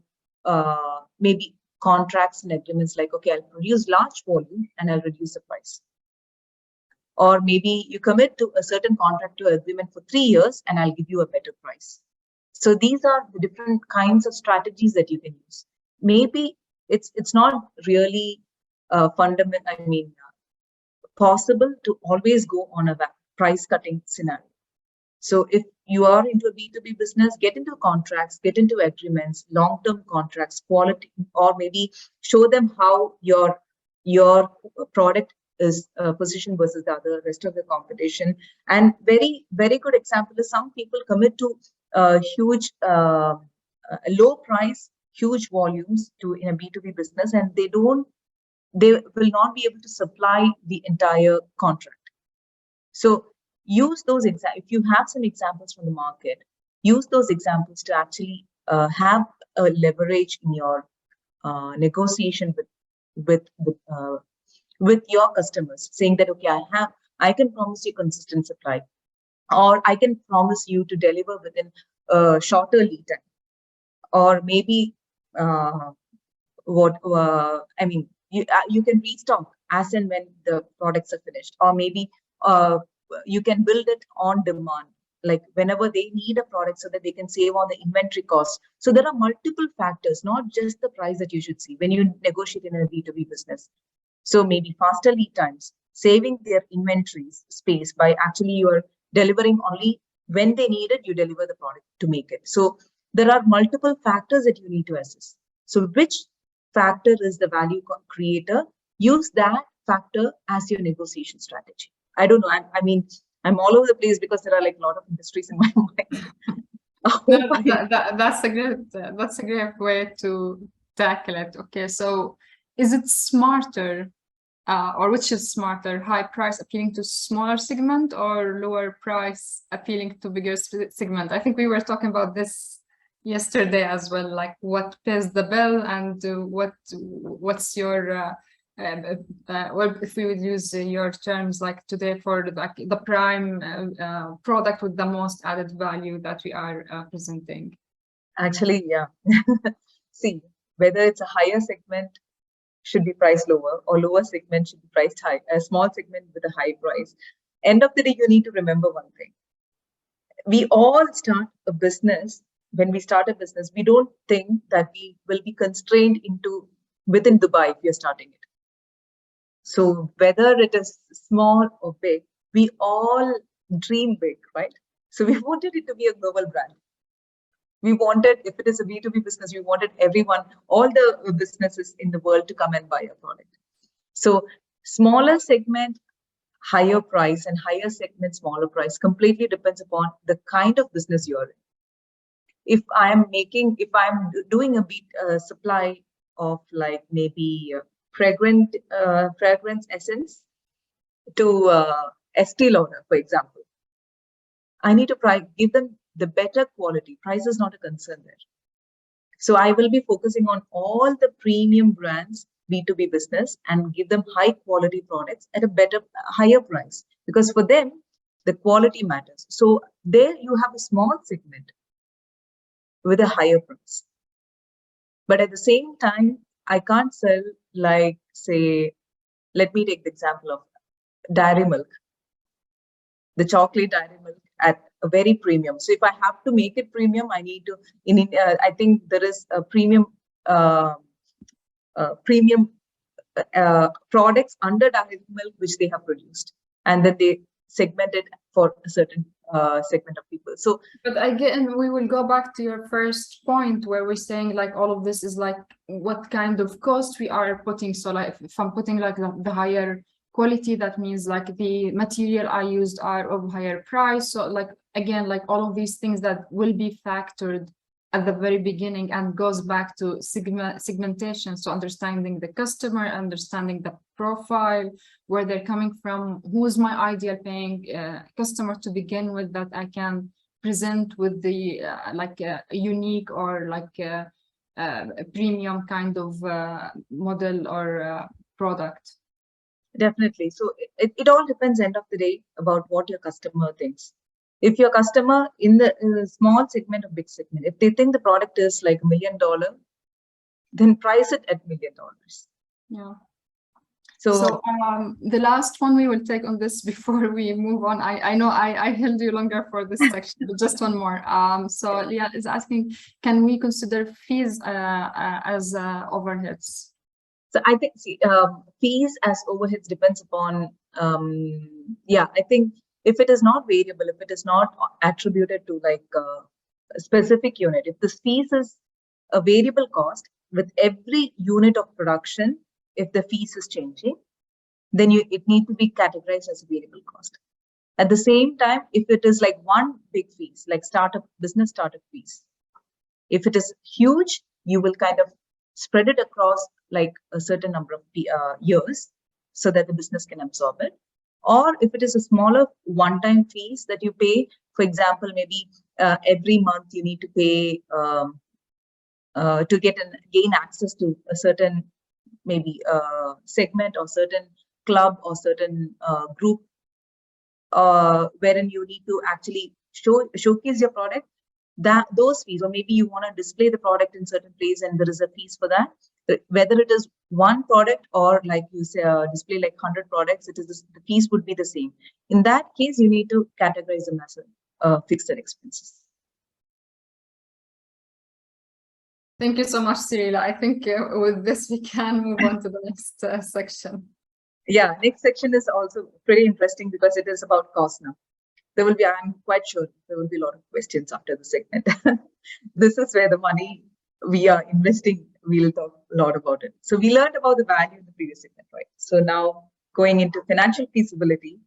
maybe contracts and agreements like, okay, I'll produce large volume and I'll reduce the price. Or maybe you commit to a certain contract or agreement for 3 years and I'll give you a better price. So these are the different kinds of strategies that you can use. Maybe it's not really fundamental, possible to always go on a price cutting scenario. So if you are into a B2B business, get into contracts, get into agreements, long-term contracts, quality, or maybe show them how your product is positioned versus the rest of the competition. And very, very good example is some people commit to huge, low price, huge volumes in a B2B business, and they will not be able to supply the entire contract. So use those examples. If you have some examples from the market, use those examples to actually have a leverage in your negotiation with your customers, saying that, okay, I can promise you consistent supply, or I can promise you to deliver within a shorter lead time, or maybe you can restock as and when the products are finished, or maybe you can build it on demand, like whenever they need a product, so that they can save on the inventory costs. So there are multiple factors, not just the price that you should see when you negotiate in a B2B business. So maybe faster lead times, saving their inventories space by actually you're delivering only when they need it, you deliver the product to make it. So there are multiple factors that you need to assess. So which factor is the value creator? Use that factor as your negotiation strategy. I don't know. I mean, I'm all over the place because there are like a lot of industries in my mind. That's a great way to tackle it. Okay, so is it smarter, or which is smarter, high price appealing to smaller segment or lower price appealing to bigger segment? I think we were talking about this yesterday as well, like what pays the bill and what's your well, if we would use your terms like today for the prime product with the most added value that we are presenting. Actually, yeah. See, whether it's a higher segment should be priced lower, or lower segment should be priced high, a small segment with a high price. End of the day, you need to remember one thing. We all start a business. When we start a business, we don't think that we will be constrained within Dubai if you're starting it. So whether it is small or big, we all dream big, right? So we wanted it to be a global brand. We wanted, if it is a B2B business, we wanted everyone, all the businesses in the world to come and buy a product. So smaller segment, higher price, and higher segment, smaller price completely depends upon the kind of business you're in. If I'm doing a supply of like maybe fragrance essence to Estee Lauder, for example, I need to give them the better quality. Price is not a concern there. So I will be focusing on all the premium brands, B2B business, and give them high quality products at a higher price, because for them, the quality matters. So there you have a small segment with a higher price. But at the same time, I can't sell, like, say, let me take the example of dairy milk, the chocolate dairy milk at a very premium. So if I have to make it premium, I need to, I think there is a premium products under dairy milk which they have produced, and then they segment it for a certain segment of people. So, but again, we will go back to your first point where we're saying like all of this is like what kind of cost we are putting. So like if I'm putting like the higher quality, that means like the material I used are of higher price. So like again, like all of these things that will be factored at the very beginning and goes back to segmentation. So understanding the customer, understanding the profile, where they're coming from, who's my ideal paying customer to begin with, that I can present with the like a unique or like a premium kind of model or product. Definitely. So it all depends, end of the day, about what your customer thinks. If your customer in the small segment or big segment, if they think the product is like $1 million, then price it at $1 million. Yeah. So the last one we will take on this before we move on. I know I held you longer for this section, but just one more. So Leah is asking, can we consider fees as overheads? So I think fees as overheads depends upon, yeah, I think if it is not variable, if it is not attributed to like a specific unit, if the fees is a variable cost with every unit of production, if the fees is changing, then it needs to be categorized as a variable cost. At the same time, if it is like one big fees, like business startup fees, if it is huge, you will kind of spread it across like a certain number of years so that the business can absorb it. Or if it is a smaller one-time fees that you pay, for example, maybe every month you need to pay to gain access to a certain maybe segment or certain club or certain group, wherein you need to actually showcase your product, those fees, or maybe you want to display the product in certain place and there is a fees for that. Whether it is one product or like you say, display like 100 products, the fees would be the same. In that case, you need to categorize them as fixed expenses. Thank you so much, Sreela. I think with this, we can move on to the next section. Yeah, next section is also pretty interesting because it is about cost now. I'm quite sure there will be a lot of questions after the segment. This is where the money we are investing, we'll talk a lot about it. So we learned about the value in the previous segment, right? So now going into financial feasibility,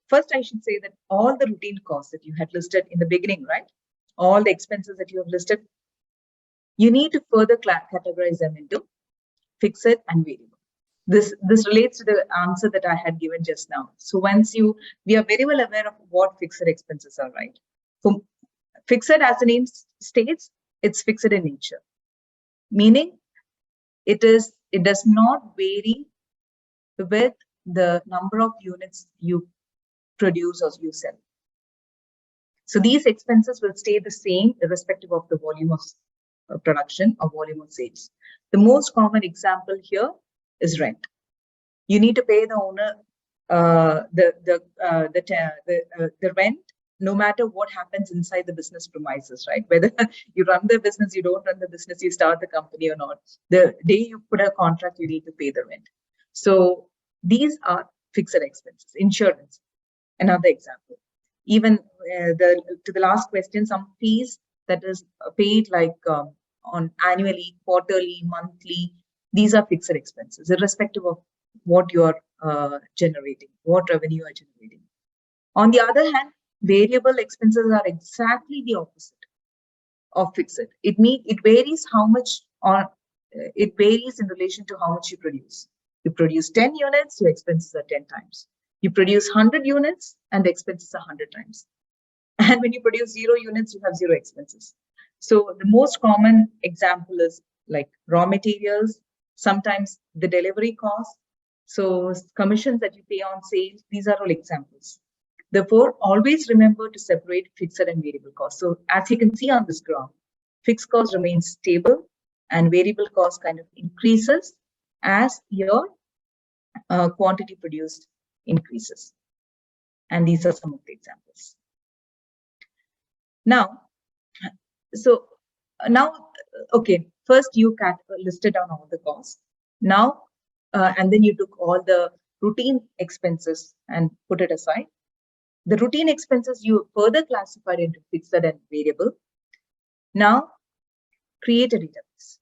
first I should say that all the routine costs that you had listed in the beginning, right? All the expenses that you have listed, you need to further categorize them into fixed and variable. This relates to the answer that I had given just now. So we are very well aware of what fixed expenses are, right? So fixed, as the name states, it's fixed in nature, meaning it does not vary with the number of units you produce or you sell. So these expenses will stay the same irrespective of the volume of production or volume of sales. The most common example here is rent. You need to pay the owner the rent, no matter what happens inside the business premises, right? Whether you run the business, you don't run the business, you start the company or not. The day you put a contract, you need to pay the rent. So these are fixed expenses. Insurance, another example. Even to the last question, some fees that is paid like on annually, quarterly, monthly, these are fixed expenses, irrespective of what you are generating, what revenue you are generating. On the other hand, variable expenses are exactly the opposite of fixed. It varies how much, or it varies in relation to how much you produce. You produce 10 units, your expenses are 10 times. You produce 100 units and the expenses are 100 times. And when you produce 0 units, you have 0 expenses. So the most common example is like raw materials, sometimes the delivery cost. So commissions that you pay on sales, these are all examples. Therefore, always remember to separate fixed and variable costs. So as you can see on this graph, fixed cost remains stable and variable cost kind of increases as your quantity produced increases. And these are some of the examples. Now, okay, first you listed down all the costs. Now, and then you took all the routine expenses and put it aside. The routine expenses you further classified into fixed and variable. Now, create a database.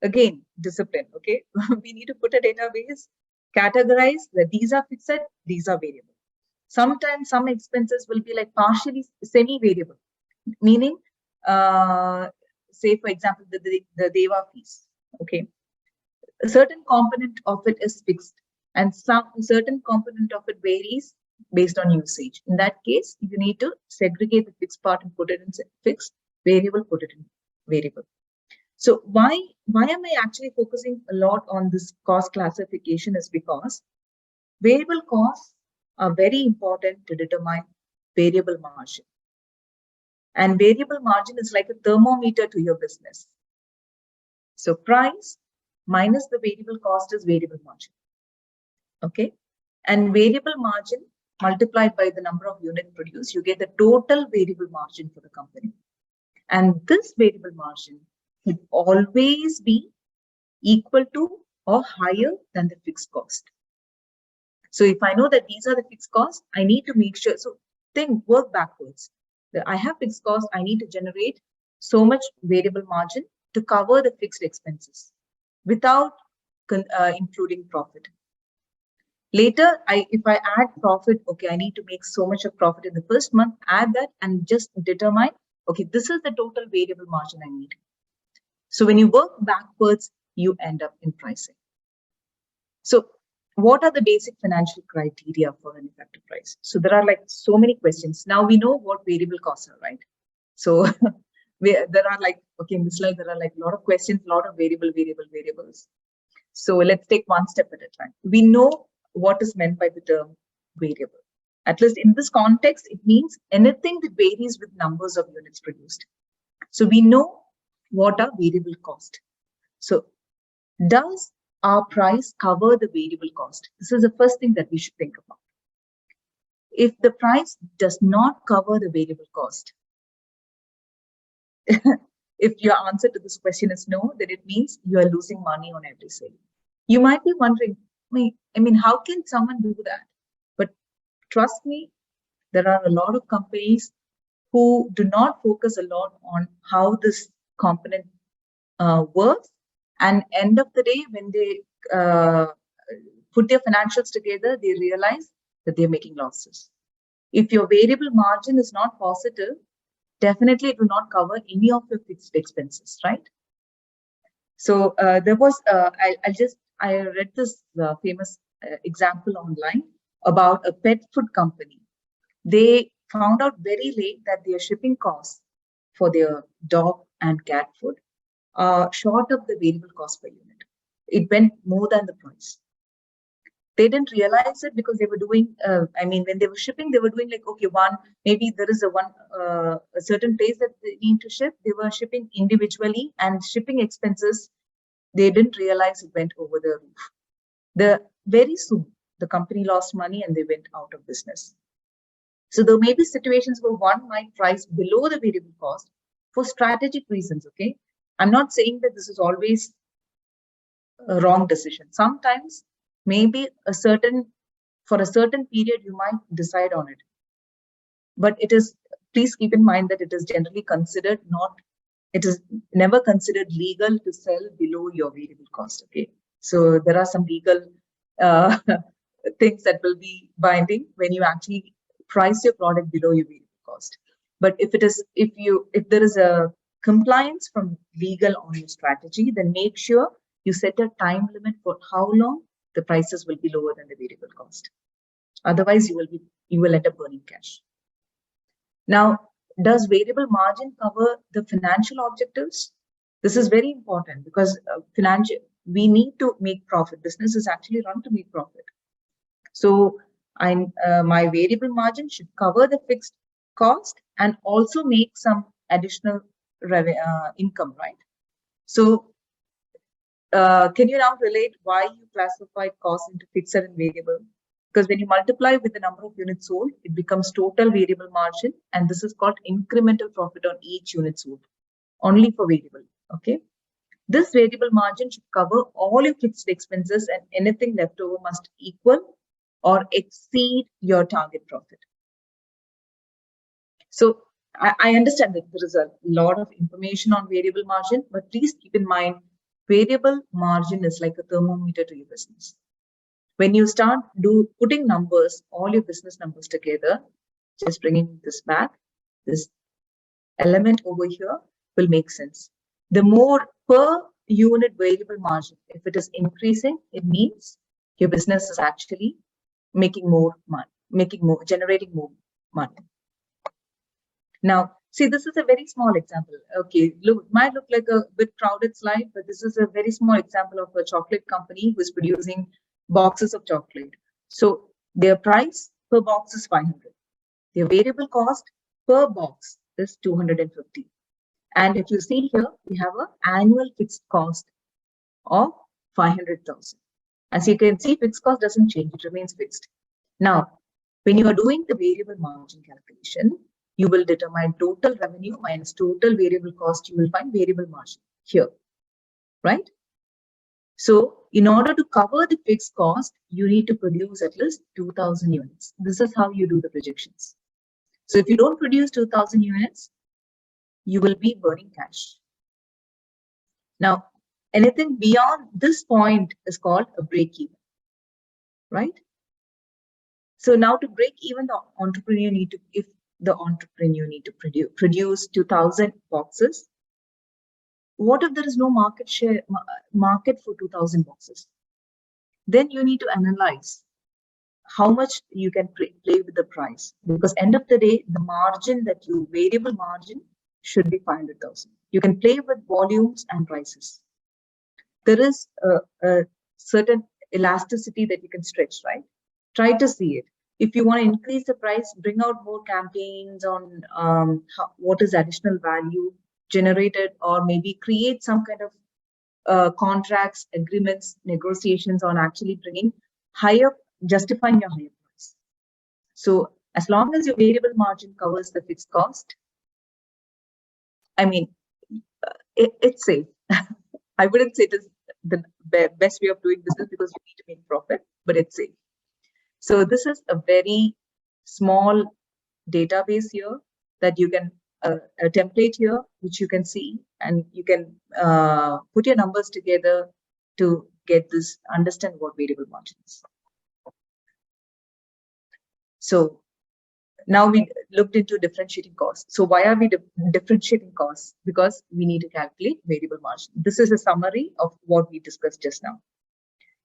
Again, discipline, okay? We need to put a database, categorize that these are fixed, these are variable. Sometimes some expenses will be like partially semi-variable, meaning, say, for example, the DEVA fees, okay? A certain component of it is fixed and some certain component of it varies based on usage. In that case, you need to segregate the fixed part and put it in fixed, variable, put it in variable. So why am I actually focusing a lot on this cost classification is because variable costs are very important to determine variable margin. And variable margin is like a thermometer to your business. So price minus the variable cost is variable margin. Okay. And variable margin multiplied by the number of units produced, you get the total variable margin for the company. And this variable margin should always be equal to or higher than the fixed cost. So if I know that these are the fixed costs, I need to make sure, so then work backwards. I have fixed costs, I need to generate so much variable margin to cover the fixed expenses without including profit. Later, if I add profit, okay, I need to make so much of profit in the first month, add that and just determine, okay, this is the total variable margin I need. So when you work backwards, you end up in pricing. So what are the basic financial criteria for an effective price? So there are like so many questions. Now we know what variable costs are, right? So there are like, okay, in this slide, there are like a lot of questions, a lot of variables. So let's take one step at a time. We know what is meant by the term variable. At least in this context, it means anything that varies with numbers of units produced. So we know what are variable cost. So does our price cover the variable cost? This is the first thing that we should think about. If the price does not cover the variable cost, if your answer to this question is no, then it means you are losing money on every sale. You might be wondering, I mean, how can someone do that? But trust me, there are a lot of companies who do not focus a lot on how this component works. And end of the day, when they put their financials together, they realize that they're making losses. If your variable margin is not positive, definitely it will not cover any of your fixed expenses, right? So there was, I read this famous example online about a pet food company. They found out very late that their shipping costs for their dog and cat food are short of the variable cost per unit. It went more than the price. They didn't realize it because they were doing, I mean, when they were shipping, they were doing like, okay, maybe there is a certain place that they need to ship. They were shipping individually, and shipping expenses, they didn't realize it went over the roof. Very soon, the company lost money and they went out of business. So there may be situations where one might price below the variable cost for strategic reasons, okay? I'm not saying that this is always a wrong decision. Sometimes, maybe for a certain period, you might decide on it. But please keep in mind that it is generally considered it is never considered legal to sell below your variable cost, okay? So there are some legal things that will be binding when you actually price your product below your variable cost. But if there is a compliance from legal on your strategy, then make sure you set a time limit for how long the prices will be lower than the variable cost. Otherwise, you will end up burning cash. Now, does variable margin cover the financial objectives? This is very important because we need to make profit. Business is actually run to make profit. So my variable margin should cover the fixed cost and also make some additional income, right? So can you now relate why you classify costs into fixed and variable? Because when you multiply with the number of units sold, it becomes total variable margin, and this is called incremental profit on each unit sold, only for variable, okay? This variable margin should cover all your fixed expenses, and anything left over must equal or exceed your target profit. So I understand that there is a lot of information on variable margin, but please keep in mind, variable margin is like a thermometer to your business. When you start putting numbers, all your business numbers together, just bringing this back, this element over here will make sense. The more per unit variable margin, if it is increasing, it means your business is actually making more money, generating more money. Now, see, this is a very small example. Okay, look, it might look like a bit crowded slide, but this is a very small example of a chocolate company who is producing boxes of chocolate. So their price per box is 500. Their variable cost per box is 250. And if you see here, we have an annual fixed cost of 500,000. As you can see, fixed cost doesn't change, it remains fixed. Now, when you are doing the variable margin calculation, you will determine total revenue minus total variable cost. You will find variable margin here, right? So in order to cover the fixed cost, you need to produce at least 2,000 units. This is how you do the projections. So if you don't produce 2,000 units, you will be burning cash. Now, anything beyond this point is called a break even, right? So now to break even, the entrepreneur need to produce 2,000 boxes. What if there is no market for 2,000 boxes? Then you need to analyze how much you can play with the price, because end of the day, the margin that you variable margin should be 500,000. You can play with volumes and prices. There is a certain elasticity that you can stretch, right? Try to see it. If you want to increase the price, bring out more campaigns on what is additional value. generated or maybe create some kind of contracts, agreements, negotiations on actually bringing justifying your higher price. So as long as your variable margin covers the fixed cost, I mean, it's safe. I wouldn't say it is the best way of doing business because you need to make profit, but it's safe. So this is a very small database here that you can, a template here, which you can see, and you can put your numbers together to get this, understand what variable margin is. So now we looked into differentiating costs. So why are we differentiating costs? Because we need to calculate variable margin. This is a summary of what we discussed just now.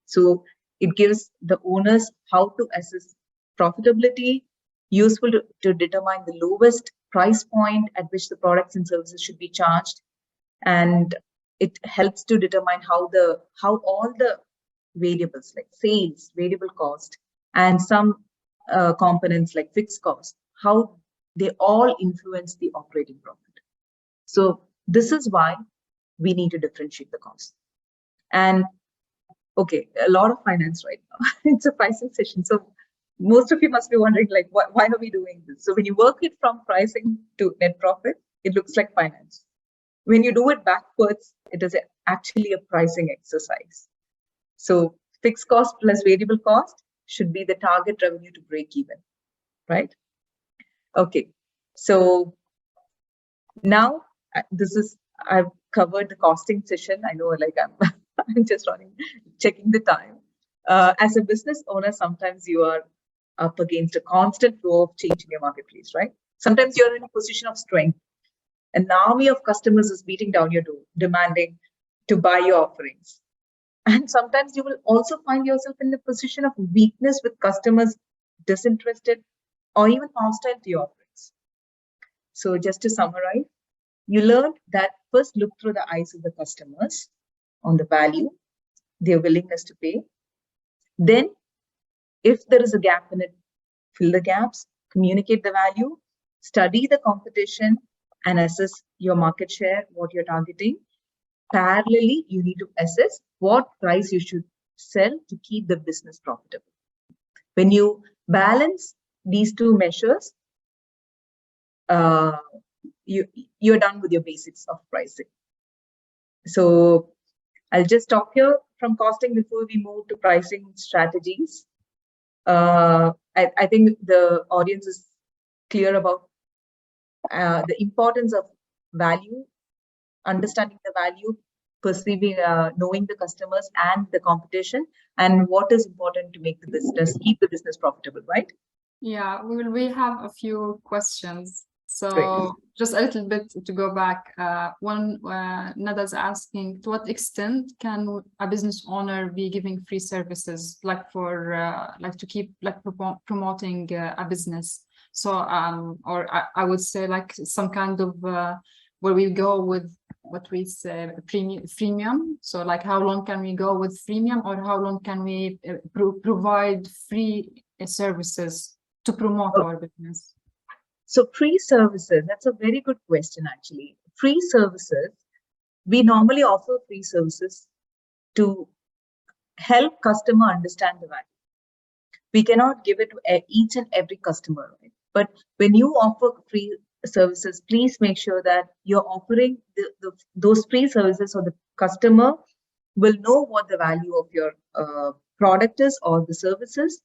So it gives the owners how to assess profitability, useful to determine the lowest price point at which the products and services should be charged. And it helps to determine how all the variables like sales, variable cost, and some components like fixed cost, how they all influence the operating profit. So this is why we need to differentiate the cost. And okay, a lot of finance right now. It's a pricing session. So most of you must be wondering, like, why are we doing this? So when you work it from pricing to net profit, it looks like finance. When you do it backwards, it is actually a pricing exercise. So fixed cost plus variable cost should be the target revenue to break even, right? Okay, so now I've covered the costing session. I know, like, I'm just checking the time. As a business owner, sometimes you are up against a constant flow of change in your marketplace, right? Sometimes you're in a position of strength. An army of customers is beating down your door, demanding to buy your offerings. And sometimes you will also find yourself in the position of weakness with customers disinterested or even hostile to your offerings. So just to summarize, you learned that first look through the eyes of the customers on the value, their willingness to pay. Then, if there is a gap in it, fill the gaps, communicate the value, study the competition, and assess your market share, what you're targeting. Parallelly, you need to assess what price you should sell to keep the business profitable. When you balance these two measures, you're done with your basics of pricing. So I'll just stop here from costing before we move to pricing strategies. I think the audience is clear about the importance of value, understanding the value, perceiving, knowing the customers and the competition, and what is important to make the business, keep the business profitable, right? Yeah, we have a few questions. So Great. Just a little bit to go back. One, Nada's asking, to what extent can a business owner be giving free services, like for like to keep like promoting a business? So or I would say like some kind of where we go with what we say freemium. So like how long can we go with freemium, or how long can we provide free services to promote our business? So free services, that's a very good question, actually. Free services, we normally offer free services to help customer understand the value. We cannot give it to each and every customer, right? But when you offer free services, please make sure that you're offering those free services, so the customer will know what the value of your product is or the services,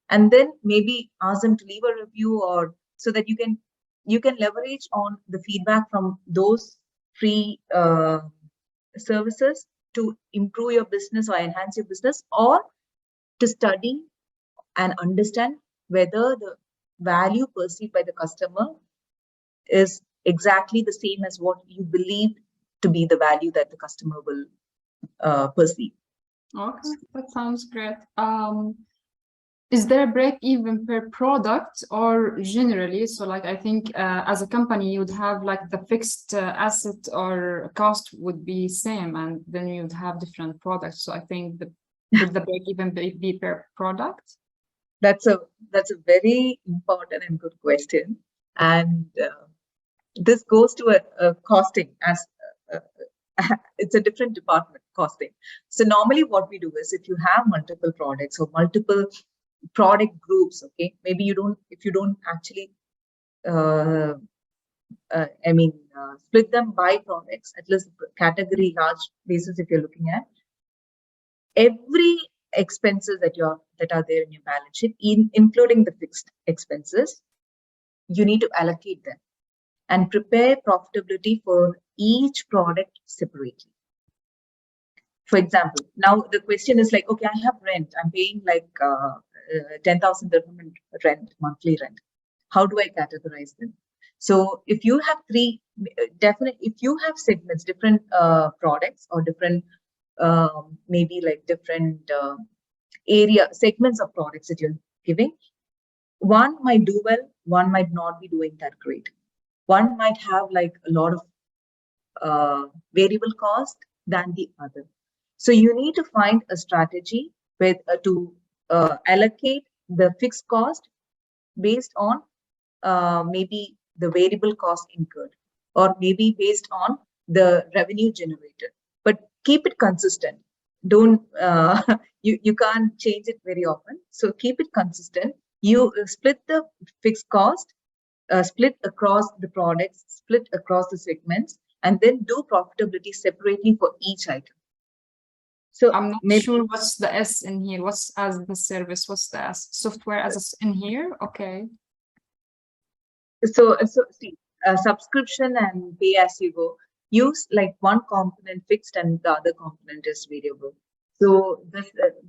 and then maybe ask them to leave a review, or so that you can leverage on the feedback from those free services to improve your business or enhance your business, or to study and understand whether the value perceived by the customer is exactly the same as what you believe to be the value that the customer will perceive. Okay, that sounds great. Is there a break even per product, or generally? So like, I think as a company, you'd have like the fixed asset or cost would be same, and then you'd have different products. So I think would the break even be per product? That's a very important and good question. And this goes to a costing as it's a different department, costing. So normally what we do is, if you have multiple products or multiple product groups, okay, maybe if you don't actually split them by products, at least category large basis, if you're looking at every expenses that are there in your balance sheet, including the fixed expenses, you need to allocate them and prepare profitability for each product separately. For example, now the question is like, okay, I have rent. I'm paying like 10,000 dirham in rent, monthly rent. How do I categorize them? So if you have if you have segments, different products or different, maybe like different area segments of products that you're giving, one might do well, one might not be doing that great. One might have like a lot of variable cost than the other. So you need to find a strategy with to allocate the fixed cost based on maybe the variable cost incurred, or maybe based on the revenue generated. But keep it consistent. Don't you can't change it very often. So keep it consistent. You split the fixed cost, split across the products, split across the segments, and then do profitability separately for each item. So I'm not sure what's the S in here. What's as the service? What's the S? Software as in here? Okay. So see, subscription and pay as you go. Use like one component fixed and the other component is variable. So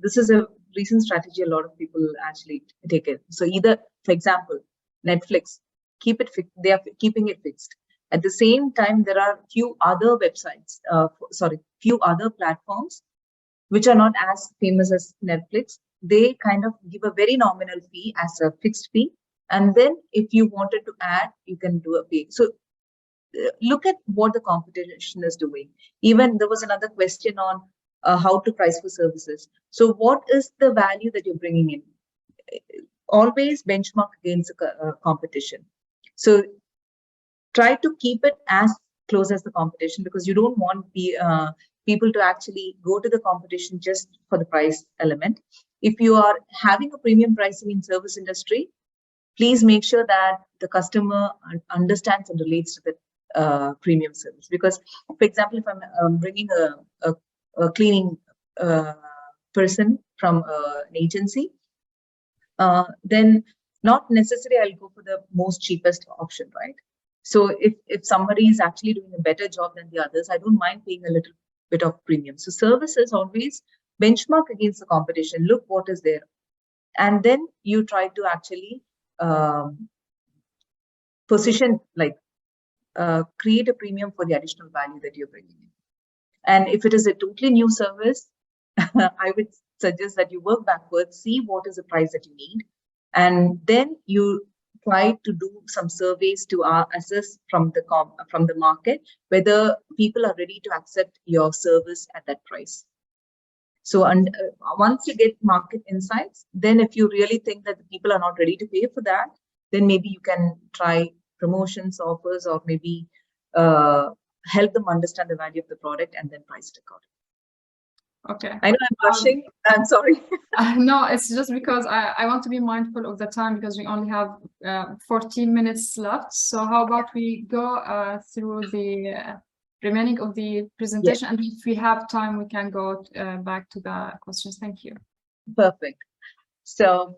this is a recent strategy a lot of people actually take it. So either, for example, Netflix, keep it fixed. They are keeping it fixed. At the same time, there are few other websites, few other platforms which are not as famous as Netflix. They kind of give a very nominal fee as a fixed fee. And then if you wanted to add, you can do a pay. So look at what the competition is doing. Even there was another question on how to price for services. So what is the value that you're bringing in? Always benchmark against the competition. So try to keep it as close as the competition, because you don't want people to actually go to the competition just for the price element. If you are having a premium pricing in service industry, please make sure that the customer understands and relates to the premium service. Because, for example, if I'm bringing a cleaning person from an agency, then not necessarily I'll go for the most cheapest option, right? So if somebody is actually doing a better job than the others, I don't mind paying a little bit of premium. So services always benchmark against the competition, look what is there. And then you try to actually position, like create a premium for the additional value that you're bringing in. And if it is a totally new service, I would suggest that you work backwards, see what is the price that you need, and then you try to do some surveys to assess from the market whether people are ready to accept your service at that price. So once you get market insights, then if you really think that the people are not ready to pay for that, then maybe you can try promotions, offers, or maybe help them understand the value of the product and then price it accordingly. Okay. I know I'm rushing. I'm sorry. No, it's just because I want to be mindful of the time, because we only have 14 minutes left. So how about we go through the remaining of the presentation, and if we have time, we can go back to the questions. Thank you. Perfect. So,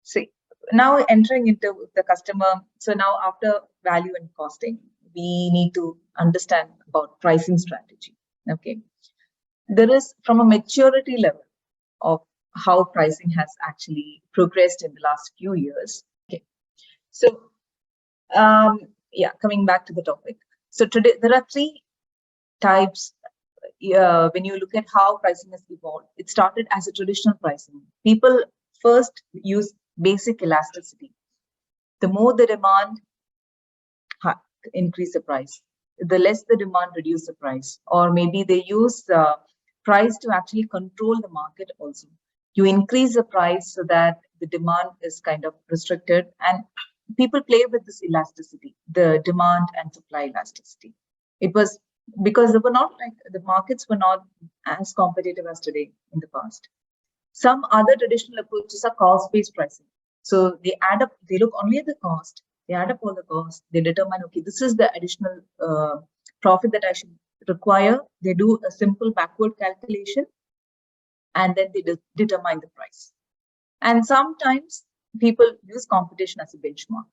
see, now entering into the customer. So now after value and costing, we need to understand about pricing strategy. Okay. There is, from a maturity level of how pricing has actually progressed in the last few years. Okay. So, coming back to the topic. So today there are three types. When you look at how pricing has evolved, it started as a traditional pricing. People first use basic elasticity. The more the demand, increase the price. The less the demand, reduce the price. Or maybe they use price to actually control the market also. You increase the price so that the demand is kind of restricted, and people play with this elasticity, the demand and supply elasticity. It was because the markets were not as competitive as today in the past. Some other traditional approaches are cost-based pricing. So they add up, they look only at the cost, they add up all the costs, they determine, okay, this is the additional profit that I should require. They do a simple backward calculation and then they determine the price. And sometimes people use competition as a benchmark.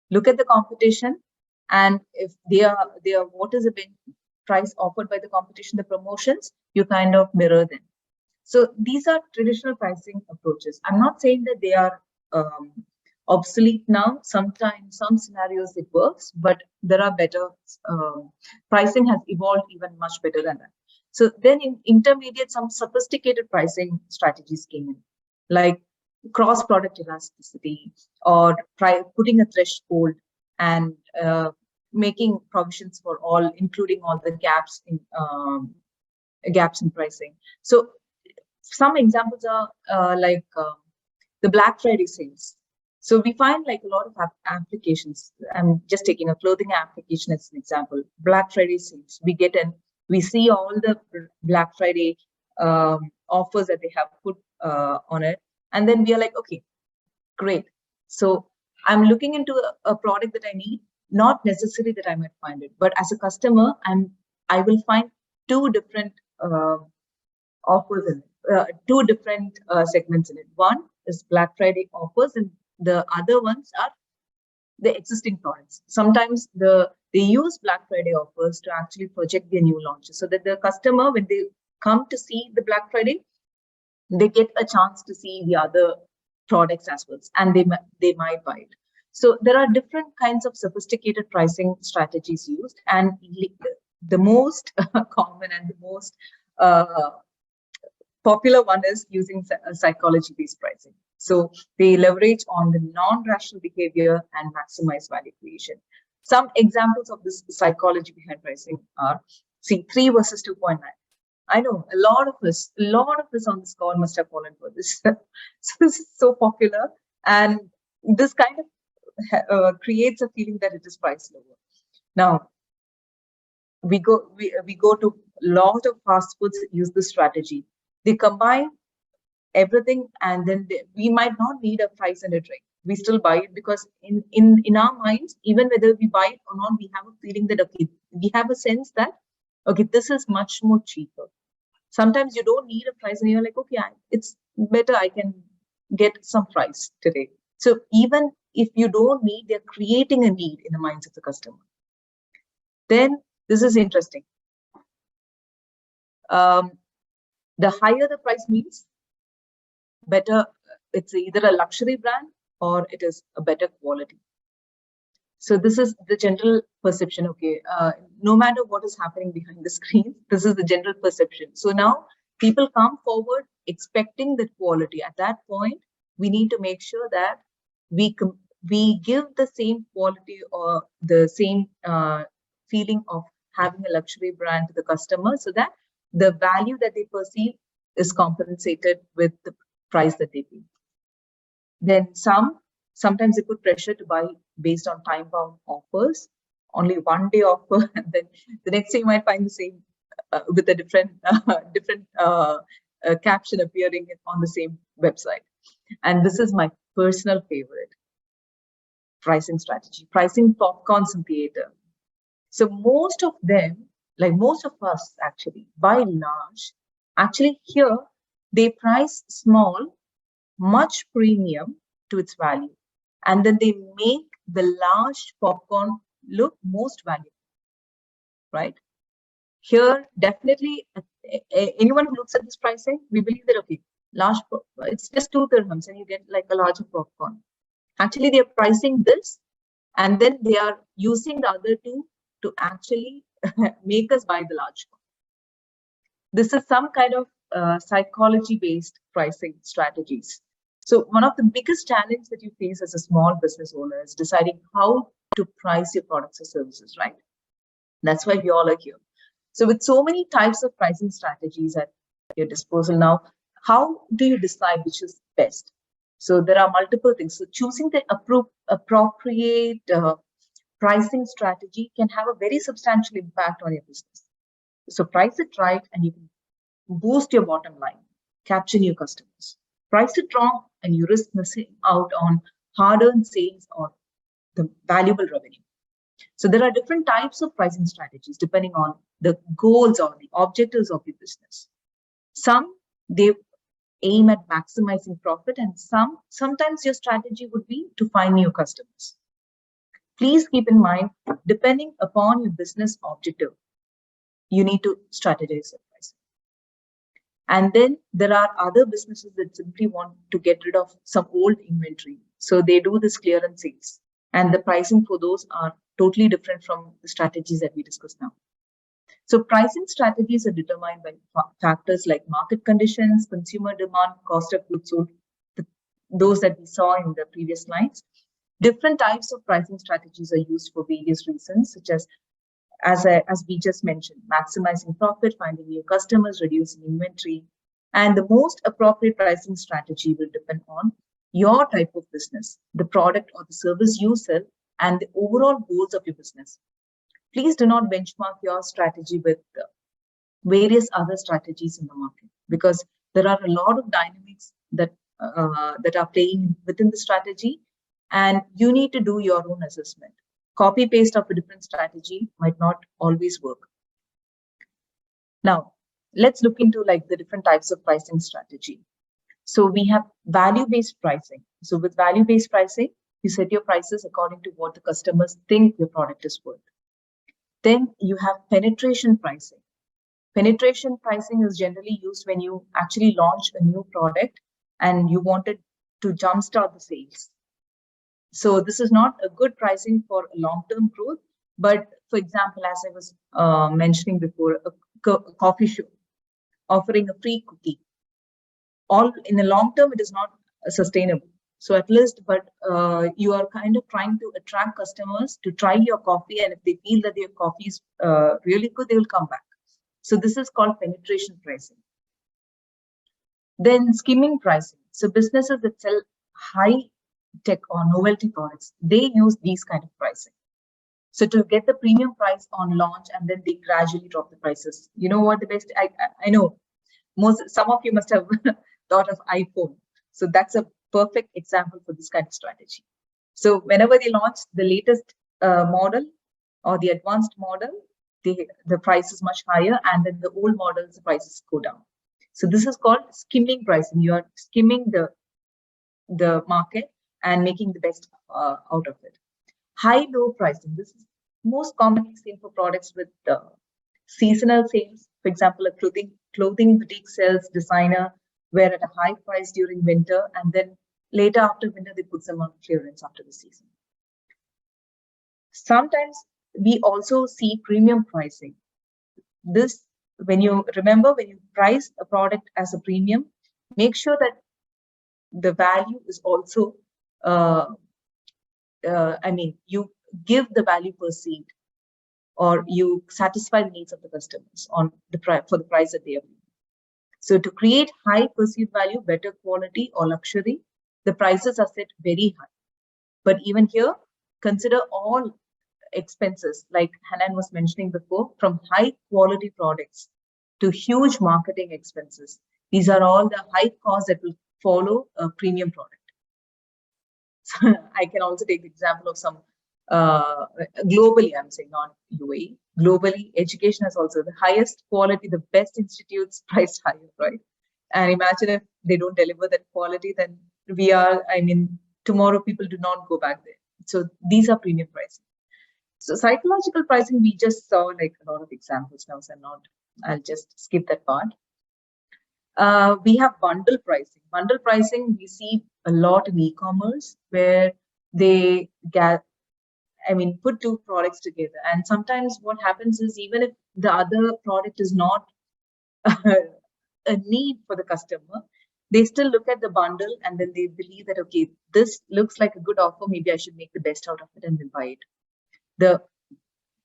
Look at the competition, and if they are what is the price offered by the competition, the promotions, you kind of mirror them. So these are traditional pricing approaches. I'm not saying that they are obsolete now. Sometimes, some scenarios it works, but there are better. Pricing has evolved even much better than that. So then in intermediate, some sophisticated pricing strategies came in, like cross-product elasticity, or putting a threshold and making provisions for all, including all the gaps in pricing. So some examples are the Black Friday sales. So we find like a lot of applications. I'm just taking a clothing application as an example. Black Friday sales. We see all the Black Friday offers that they have put on it. And then we are like, okay, great. So I'm looking into a product that I need, not necessarily that I might find it, but as a customer, I will find two different offers in it, two different segments in it. One is Black Friday offers, and the other ones are the existing products. Sometimes they use Black Friday offers to actually project their new launches, so that the customer, when they come to see the Black Friday, they get a chance to see the other products as well, and they might buy it. So there are different kinds of sophisticated pricing strategies used, and the most common and the most popular one is using psychology-based pricing. So they leverage on the non-rational behavior and maximize value creation. Some examples of this psychology behind pricing are, see, 3 versus 2.9. I know a lot of us on this call must have fallen for this. So this is so popular, and this kind of creates a feeling that it is priced lower. Now, we go to a lot of fast foods use this strategy. They combine everything, and then we might not need a fries and a drink. We still buy it because in our minds, even whether we buy it or not, we have a feeling that, okay, we have a sense that, okay, this is much more cheaper. Sometimes you don't need a fries and you're like, okay, it's better, I can get some fries today. So even if you don't need, they're creating a need in the minds of the customer. Then this is interesting. The higher the price means, better, it's either a luxury brand or it is a better quality. So this is the general perception, okay, no matter what is happening behind the screen, this is the general perception. So now people come forward expecting that quality. At that point, we need to make sure that we give the same quality or the same feeling of having a luxury brand to the customer, so that the value that they perceive is compensated with the price that they pay. Then sometimes they put pressure to buy based on time-bound offers, only one-day offer, and then the next day you might find the same with a different caption appearing on the same website. And this is my personal favorite pricing strategy, pricing popcorns in theater. So most of them, like most of us actually, by and large, actually here they price small, much premium to its value, and then they make the large popcorn look most valuable, right? Here, definitely, anyone who looks at this pricing, we believe that, okay, it's just 2 dirhams and you get like a larger popcorn. Actually, they're pricing this, and then they are using the other 2 to actually make us buy the large one. This is some kind of psychology-based pricing strategies. So one of the biggest challenges that you face as a small business owner is deciding how to price your products or services, right? That's why we all are here. So with so many types of pricing strategies at your disposal now, how do you decide which is best? So there are multiple things. So choosing the appropriate pricing strategy can have a very substantial impact on your business. So price it right and you can boost your bottom line, capture new customers. Price it wrong and you risk missing out on hard-earned sales or the valuable revenue. So there are different types of pricing strategies depending on the goals or the objectives of your business. Some, they aim at maximizing profit, and sometimes your strategy would be to find new customers. Please keep in mind, depending upon your business objective, you need to strategize your pricing. And then there are other businesses that simply want to get rid of some old inventory. So they do this clearance sales. And the pricing for those are totally different from the strategies that we discussed now. So pricing strategies are determined by factors like market conditions, consumer demand, cost of goods sold, those that we saw in the previous slides. Different types of pricing strategies are used for various reasons, such as we just mentioned, maximizing profit, finding new customers, reducing inventory. And the most appropriate pricing strategy will depend on your type of business, the product or the service you sell, and the overall goals of your business. Please do not benchmark your strategy with various other strategies in the market, because there are a lot of dynamics that are playing within the strategy, and you need to do your own assessment. Copy paste of a different strategy might not always work. Now, let's look into like the different types of pricing strategy. So we have value-based pricing. So with value-based pricing, you set your prices according to what the customers think your product is worth. Then you have penetration pricing. Penetration pricing is generally used when you actually launch a new product and you wanted to jumpstart the sales. So this is not a good pricing for long-term growth, but for example, as I was mentioning before, a coffee shop offering a free cookie. All in the long term, it is not sustainable. So at least, but you are kind of trying to attract customers to try your coffee, and if they feel that your coffee is really good, they will come back. So this is called penetration pricing. Then skimming pricing. So businesses that sell high tech or novelty products, they use these kind of pricing. So to get the premium price on launch, and then they gradually drop the prices. You know what the best? I know some of you must have thought of iPhone. So that's a perfect example for this kind of strategy. So whenever they launch the latest model or the advanced model, the price is much higher, and then the old models, the prices go down. So this is called skimming pricing. You are skimming the market and making the best out of it. High-low pricing. This is most commonly seen for products with seasonal sales. For example, a clothing boutique sells designer wear at a high price during winter, and then later after winter, they put them on clearance after the season. Sometimes we also see premium pricing. This, when you price a product as a premium, make sure that the value is also, you give the value perceived, or you satisfy the needs of the customers on for the price that they are paying. So to create high perceived value, better quality or luxury, the prices are set very high. But even here, consider all expenses, like Hanan was mentioning before, from high quality products to huge marketing expenses. These are all the high costs that will follow a premium product. So I can also take the example of some globally, I'm saying not UAE, globally, education is also the highest quality, the best institutes priced higher, right? And imagine if they don't deliver that quality, then tomorrow people do not go back there. So these are premium pricing. So psychological pricing, we just saw like a lot of examples now, so I'll just skip that part. We have bundle pricing. Bundle pricing, we see a lot in e-commerce where they put two products together. And sometimes what happens is, even if the other product is not a need for the customer, they still look at the bundle and then they believe that, okay, this looks like a good offer, maybe I should make the best out of it and then buy it.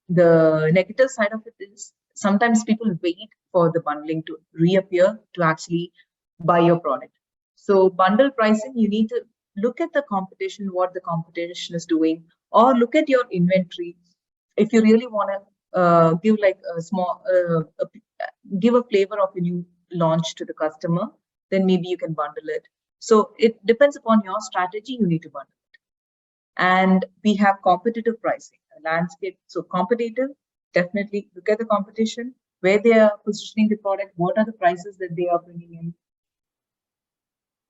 The negative side of it is sometimes people wait for the bundling to reappear to actually buy your product. So bundle pricing, you need to look at the competition, what the competition is doing, or look at your inventory. If you really want to give like a small, give a flavor of a new launch to the customer, then maybe you can bundle it. So it depends upon your strategy, you need to bundle it. And we have competitive pricing, landscape. So competitive, definitely look at the competition, where they are positioning the product, what are the prices that they are bringing in,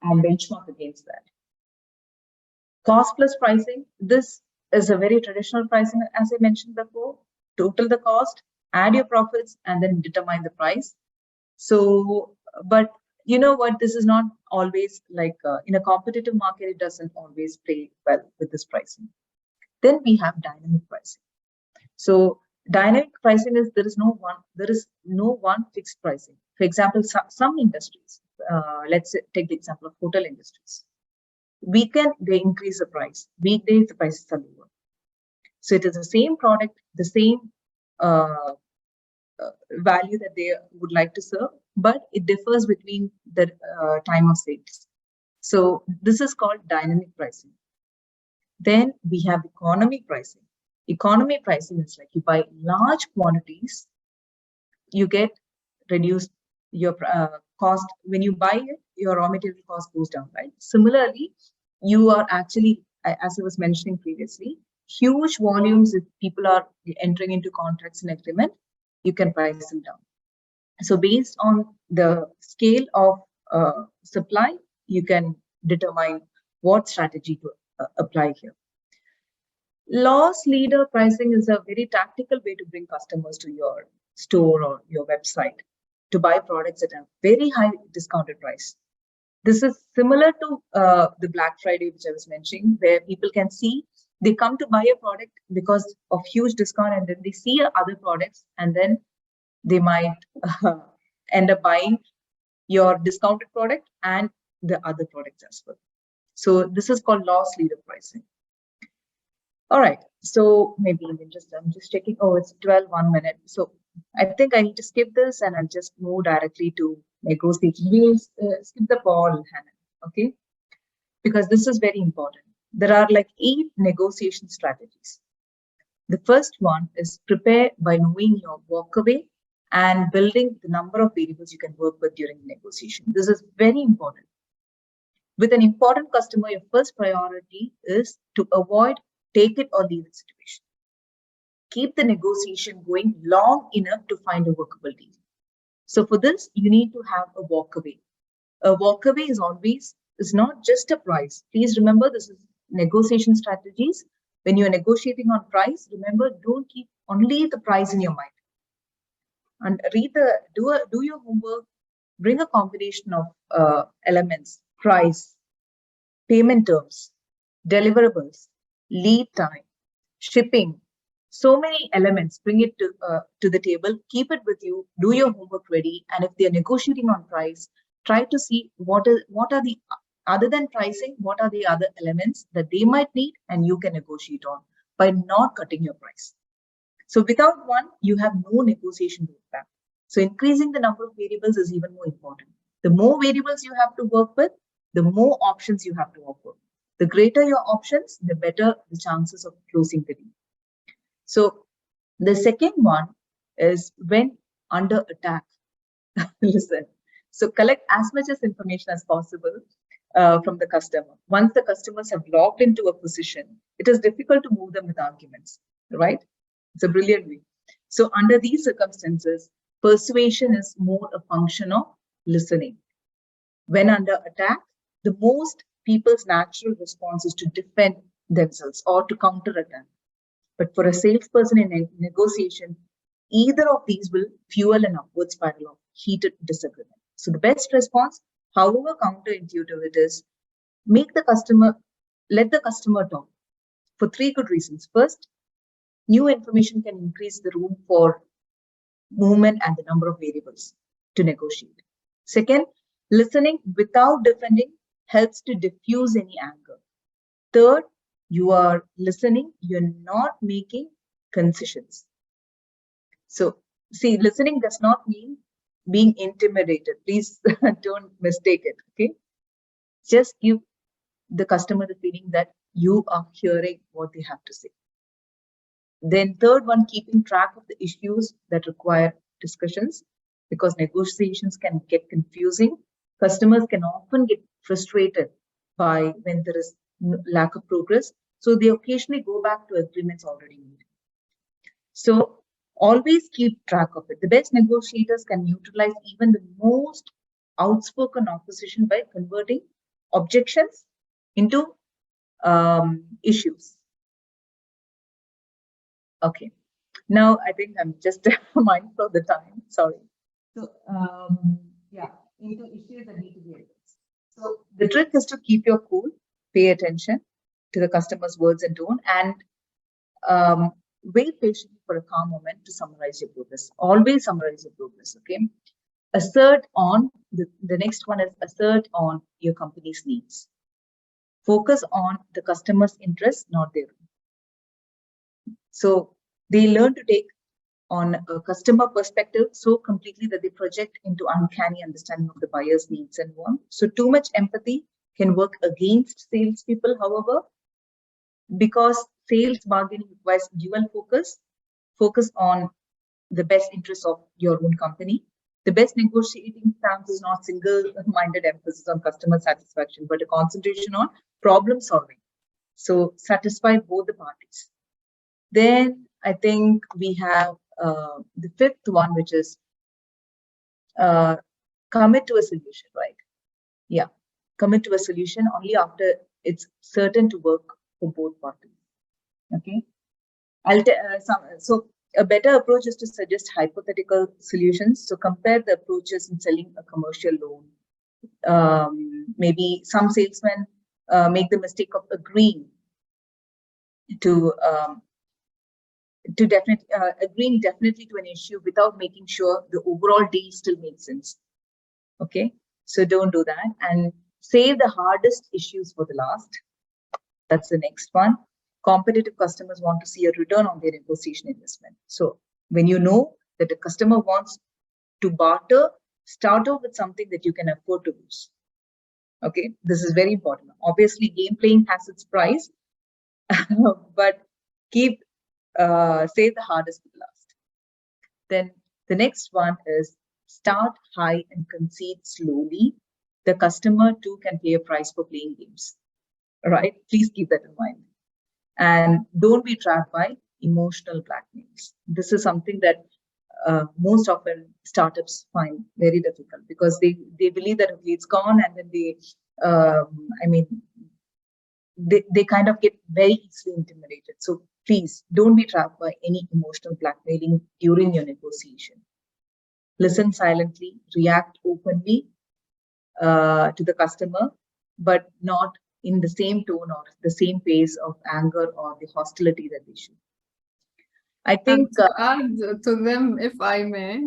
and benchmark against that. Cost plus pricing, this is a very traditional pricing, as I mentioned before. Total the cost, add your profits, and then determine the price. So, but you know what, this is not always like in a competitive market, it doesn't always play well with this pricing. Then we have dynamic pricing. So dynamic pricing is there is no one fixed pricing. For example, some industries, let's say, take the example of hotel industries. Weekend, they increase the price. Weekdays, the prices are lower. So it is the same product, the same value that they would like to serve, but it differs between the time of sales. So this is called dynamic pricing. Then we have economy pricing. Economy pricing is like you buy large quantities, you get reduced your cost. When you buy it, your raw material cost goes down, right? Similarly, you are actually, as I was mentioning previously, huge volumes, if people are entering into contracts and agreement, you can price them down. So based on the scale of supply, you can determine what strategy to apply here. Loss leader pricing is a very tactical way to bring customers to your store or your website to buy products at a very high discounted price. This is similar to the Black Friday, which I was mentioning, where people can see, they come to buy a product because of huge discount, and then they see other products, and then they might end up buying your discounted product and the other products as well. So this is called loss leader pricing. All right, so maybe I'm just checking. Oh, it's 1 minute. So I think I need to skip this and I'll just move directly to negotiation. We'll skip the ball, Hannah, okay? Because this is very important. There are like 8 negotiation strategies. The first one is prepare by knowing your walkaway and building the number of variables you can work with during the negotiation. This is very important. With an important customer, your first priority is to avoid take it or leave it situation. Keep the negotiation going long enough to find a workable deal. So for this, you need to have a walkaway. A walkaway is not just a price. Please remember, this is negotiation strategies. When you're negotiating on price, remember, don't keep only the price in your mind. And do your homework, bring a combination of elements, price, payment terms, deliverables, lead time, shipping, so many elements. Bring it to the table, keep it with you, do your homework ready. And if they're negotiating on price, try to see what are the, other than pricing, what are the other elements that they might need and you can negotiate on by not cutting your price. So without one, you have no negotiation roadmap. So increasing the number of variables is even more important. The more variables you have to work with, the more options you have to offer. The greater your options, the better the chances of closing the deal. So the second one is when under attack. Listen, so collect as much as information as possible from the customer. Once the customers have logged into a position, it is difficult to move them with arguments, right? It's a brilliant way. So under these circumstances, persuasion is more a function of listening. When under attack, the most people's natural response is to defend themselves or to counterattack. But for a salesperson in a negotiation, either of these will fuel an upward spiral of heated disagreement. So the best response, however counterintuitive it is, let the customer talk for 3 good reasons. First, new information can increase the room for movement and the number of variables to negotiate. Second, listening without defending helps to diffuse any anger. Third, you are listening, you're not making concessions. So, see, listening does not mean being intimidated. Please don't mistake it, okay? Just give the customer the feeling that you are hearing what they have to say. Then third one, keeping track of the issues that require discussions, because negotiations can get confusing. Customers can often get frustrated by when there is lack of progress. So they occasionally go back to agreements already made. So always keep track of it. The best negotiators can neutralize even the most outspoken opposition by converting objections into issues. Okay. Now I think I'm just mindful of the time. Sorry. So yeah, into issues that need to be addressed. So the trick is to keep your cool, pay attention to the customer's words and tone, and wait patiently for a calm moment to summarize your progress. Always summarize your progress. Okay. Assert on the next one is assert on your company's needs. Focus on the customer's interests, not their own. So they learn to take on a customer perspective so completely that they project into uncanny understanding of the buyer's needs and wants. So too much empathy can work against salespeople, however, because sales bargaining requires dual focus. Focus on the best interests of your own company. The best negotiating stance is not single-minded emphasis on customer satisfaction, but a concentration on problem solving. So satisfy both the parties. Then I think we have the fifth one, which is commit to a solution, right? Yeah, commit to a solution only after it's certain to work for both parties. Okay, so a better approach is to suggest hypothetical solutions. So compare the approaches in selling a commercial loan. Maybe some salesmen make the mistake of agreeing to agreeing definitely to an issue without making sure the overall deal still makes sense. Okay, so don't do that, and save the hardest issues for the last. That's the next one. Competitive customers want to see a return on their negotiation investment. So when you know that the customer wants to barter, start off with something that you can afford to lose. Okay, this is very important. Obviously, game playing has its price, but keep save the hardest for the last. Then the next one is start high and concede slowly. The customer too can pay a price for playing games. Right? Please keep that in mind. And don't be trapped by emotional blackmails. This is something that most often startups find very difficult, because they believe that okay, it's gone, and then they kind of get very easily intimidated. So please don't be trapped by any emotional blackmailing during your negotiation. Listen silently, react openly to the customer, but not in the same tone or the same pace of anger or the hostility that they show. I think to add to them, if I may,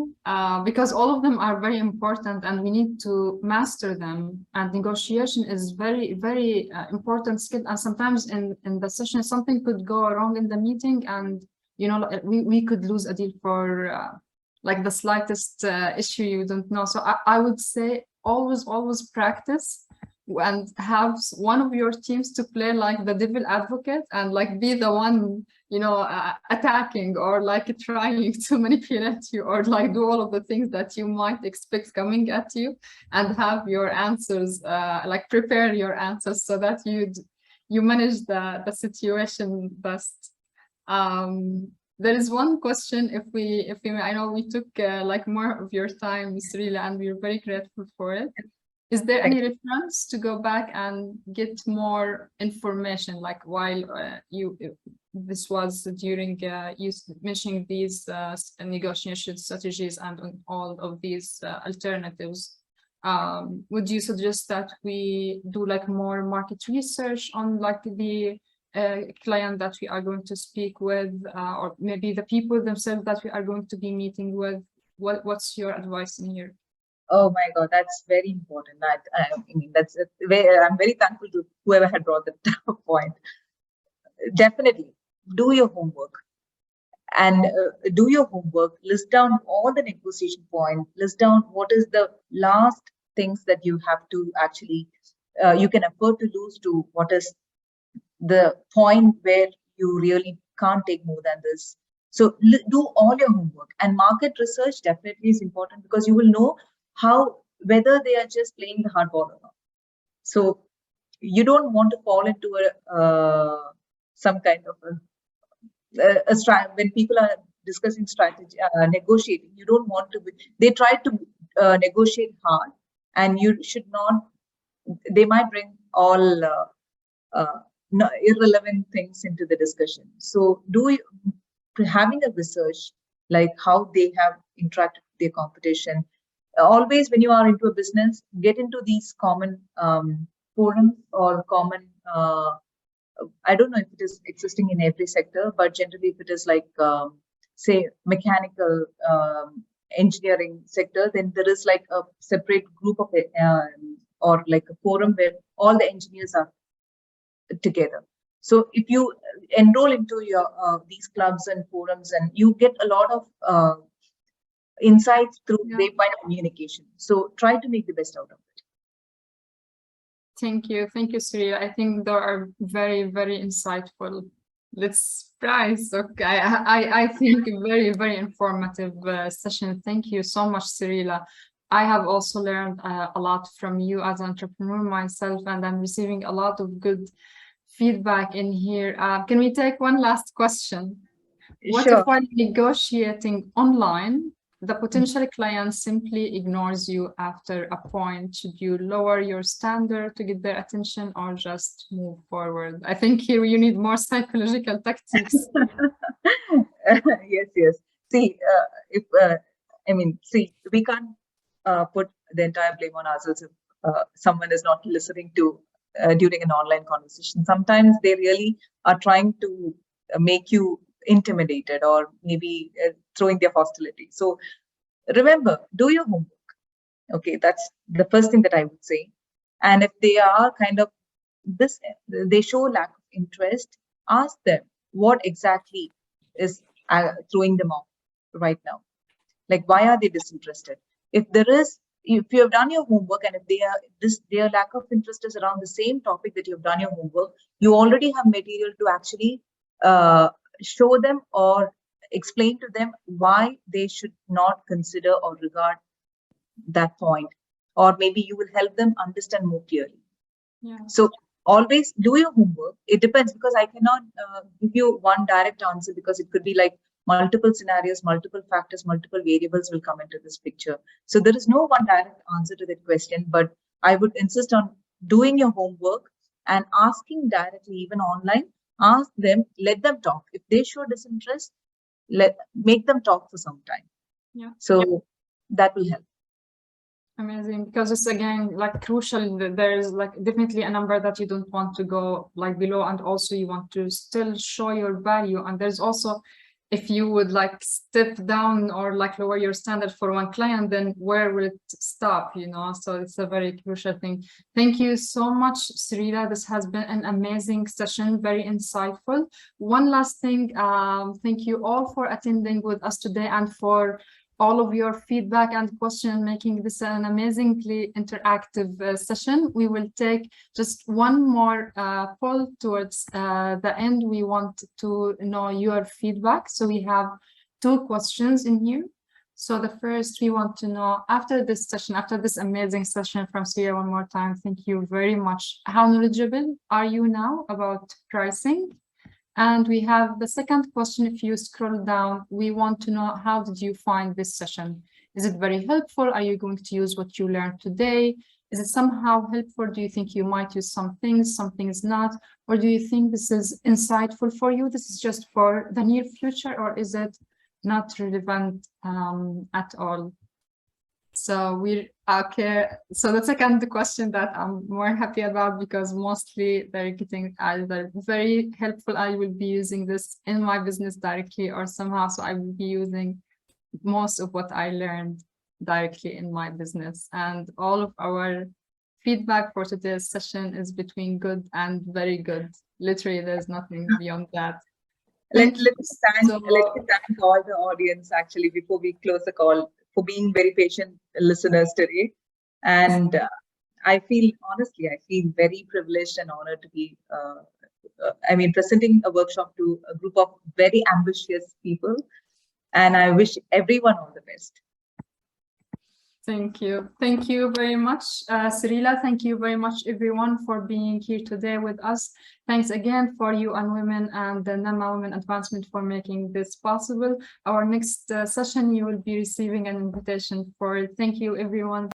because all of them are very important and we need to master them. And negotiation is very, very important skill. And sometimes in the session, something could go wrong in the meeting, and we could lose a deal for like the slightest issue you don't know. So I would say always practice and have one of your teams to play like the devil advocate and like be the one attacking or like trying to manipulate you or like do all of the things that you might expect coming at you, and have your answers like prepare your answers so that you manage the situation best. There is one question, if we may. I know we took like more of your time, Sreela, and we're very grateful for it. Is there any reference to go back and get more information, like while this was during you mentioning these negotiation strategies and on all of these alternatives? Would you suggest that we do like more market research on like the client that we are going to speak with, or maybe the people themselves that we are going to be meeting with? What's your advice in here? Oh my God, that's very important. I mean, I'm very thankful to whoever had brought that point. Definitely do your homework, and list down all the negotiation points, list down what is the last things that you have to actually you can afford to lose to what is the point where you really can't take more than this. So do all your homework, and market research definitely is important, because you will know whether they are just playing the hardball or not. So you don't want to fall into some kind of when people are discussing strategy, negotiating, you don't want to be, they try to negotiate hard, and you should not, they might bring all irrelevant things into the discussion. So having a research, like how they have interacted with their competition. Always when you are into a business, get into these common forums or common, I don't know if it is existing in every sector, but generally if it is like, say, mechanical engineering sector, then there is like a separate group of or like a forum where all the engineers are together. So if you enroll into your these clubs and forums, and you get a lot of insights through grapevine communication. So try to make the best out of it. Thank you, Sreela. I think they are very, very insightful. Let's price. Okay, I think very, very informative session. Thank you so much, Sreela. I have also learned a lot from you as an entrepreneur myself, and I'm receiving a lot of good feedback in here. Can we take one last question? What if while negotiating online, the potential client simply ignores you after a point? Should you lower your standard to get their attention, or just move forward? I think here you need more psychological tactics. Yes. See, we can't put the entire blame on ourselves if someone is not listening to during an online conversation. Sometimes they really are trying to make you intimidated, or maybe throwing their hostility. So remember, do your homework. Okay, that's the first thing that I would say. And if they are kind of they show lack of interest, ask them what exactly is throwing them off right now. Like, why are they disinterested? If you have done your homework, and if their lack of interest is around the same topic that you've done your homework, you already have material to actually show them or explain to them why they should not consider or regard that point, or maybe you will help them understand more clearly. So always do your homework. It depends, because I cannot give you one direct answer, because it could be like multiple scenarios, multiple factors, multiple variables will come into this picture. So there is no one direct answer to that question, but I would insist on doing your homework and asking directly, even online. Ask them, let them talk. If they show disinterest, make them talk for some time. So that will help. Amazing, because it's again like crucial. There's like definitely a number that you don't want to go like below, and also you want to still show your value. And there's also, if you would like step down or like lower your standard for one client, then where will it stop, you know? So it's a very crucial thing. Thank you so much, Sreela. This has been an amazing session, very insightful. One last thing, thank you all for attending with us today, and for all of your feedback and question, making this an amazingly interactive session. We will take just one more poll towards the end. We want to know your feedback. So we have 2 questions in here. So the first, we want to know, after this session, after this amazing session from Sreela, one more time, thank you very much. How knowledgeable are you now about pricing? And we have the second question. If you scroll down, we want to know, how did you find this session? Is it very helpful? Are you going to use what you learned today? Is it somehow helpful? Do you think you might use some things not? Or do you think this is insightful for you? This is just for the near future, or is it not relevant at all? So so the second question that I'm more happy about, because mostly they're getting either very helpful, I will be using this in my business directly, or somehow, so I will be using most of what I learned directly in my business. And all of our feedback for today's session is between good and very good. Literally, there's nothing beyond that. Let me thank all the audience, actually, before we close the call, for being very patient listeners today. And I feel very privileged and honored to be, presenting a workshop to a group of very ambitious people. And I wish everyone all the best. Thank you. Thank you very much, Sreela. Thank you very much, everyone, for being here today with us. Thanks again for you and Women and the NAMA Women Advancement for making this possible. Our next session, you will be receiving an invitation for it. Thank you, everyone.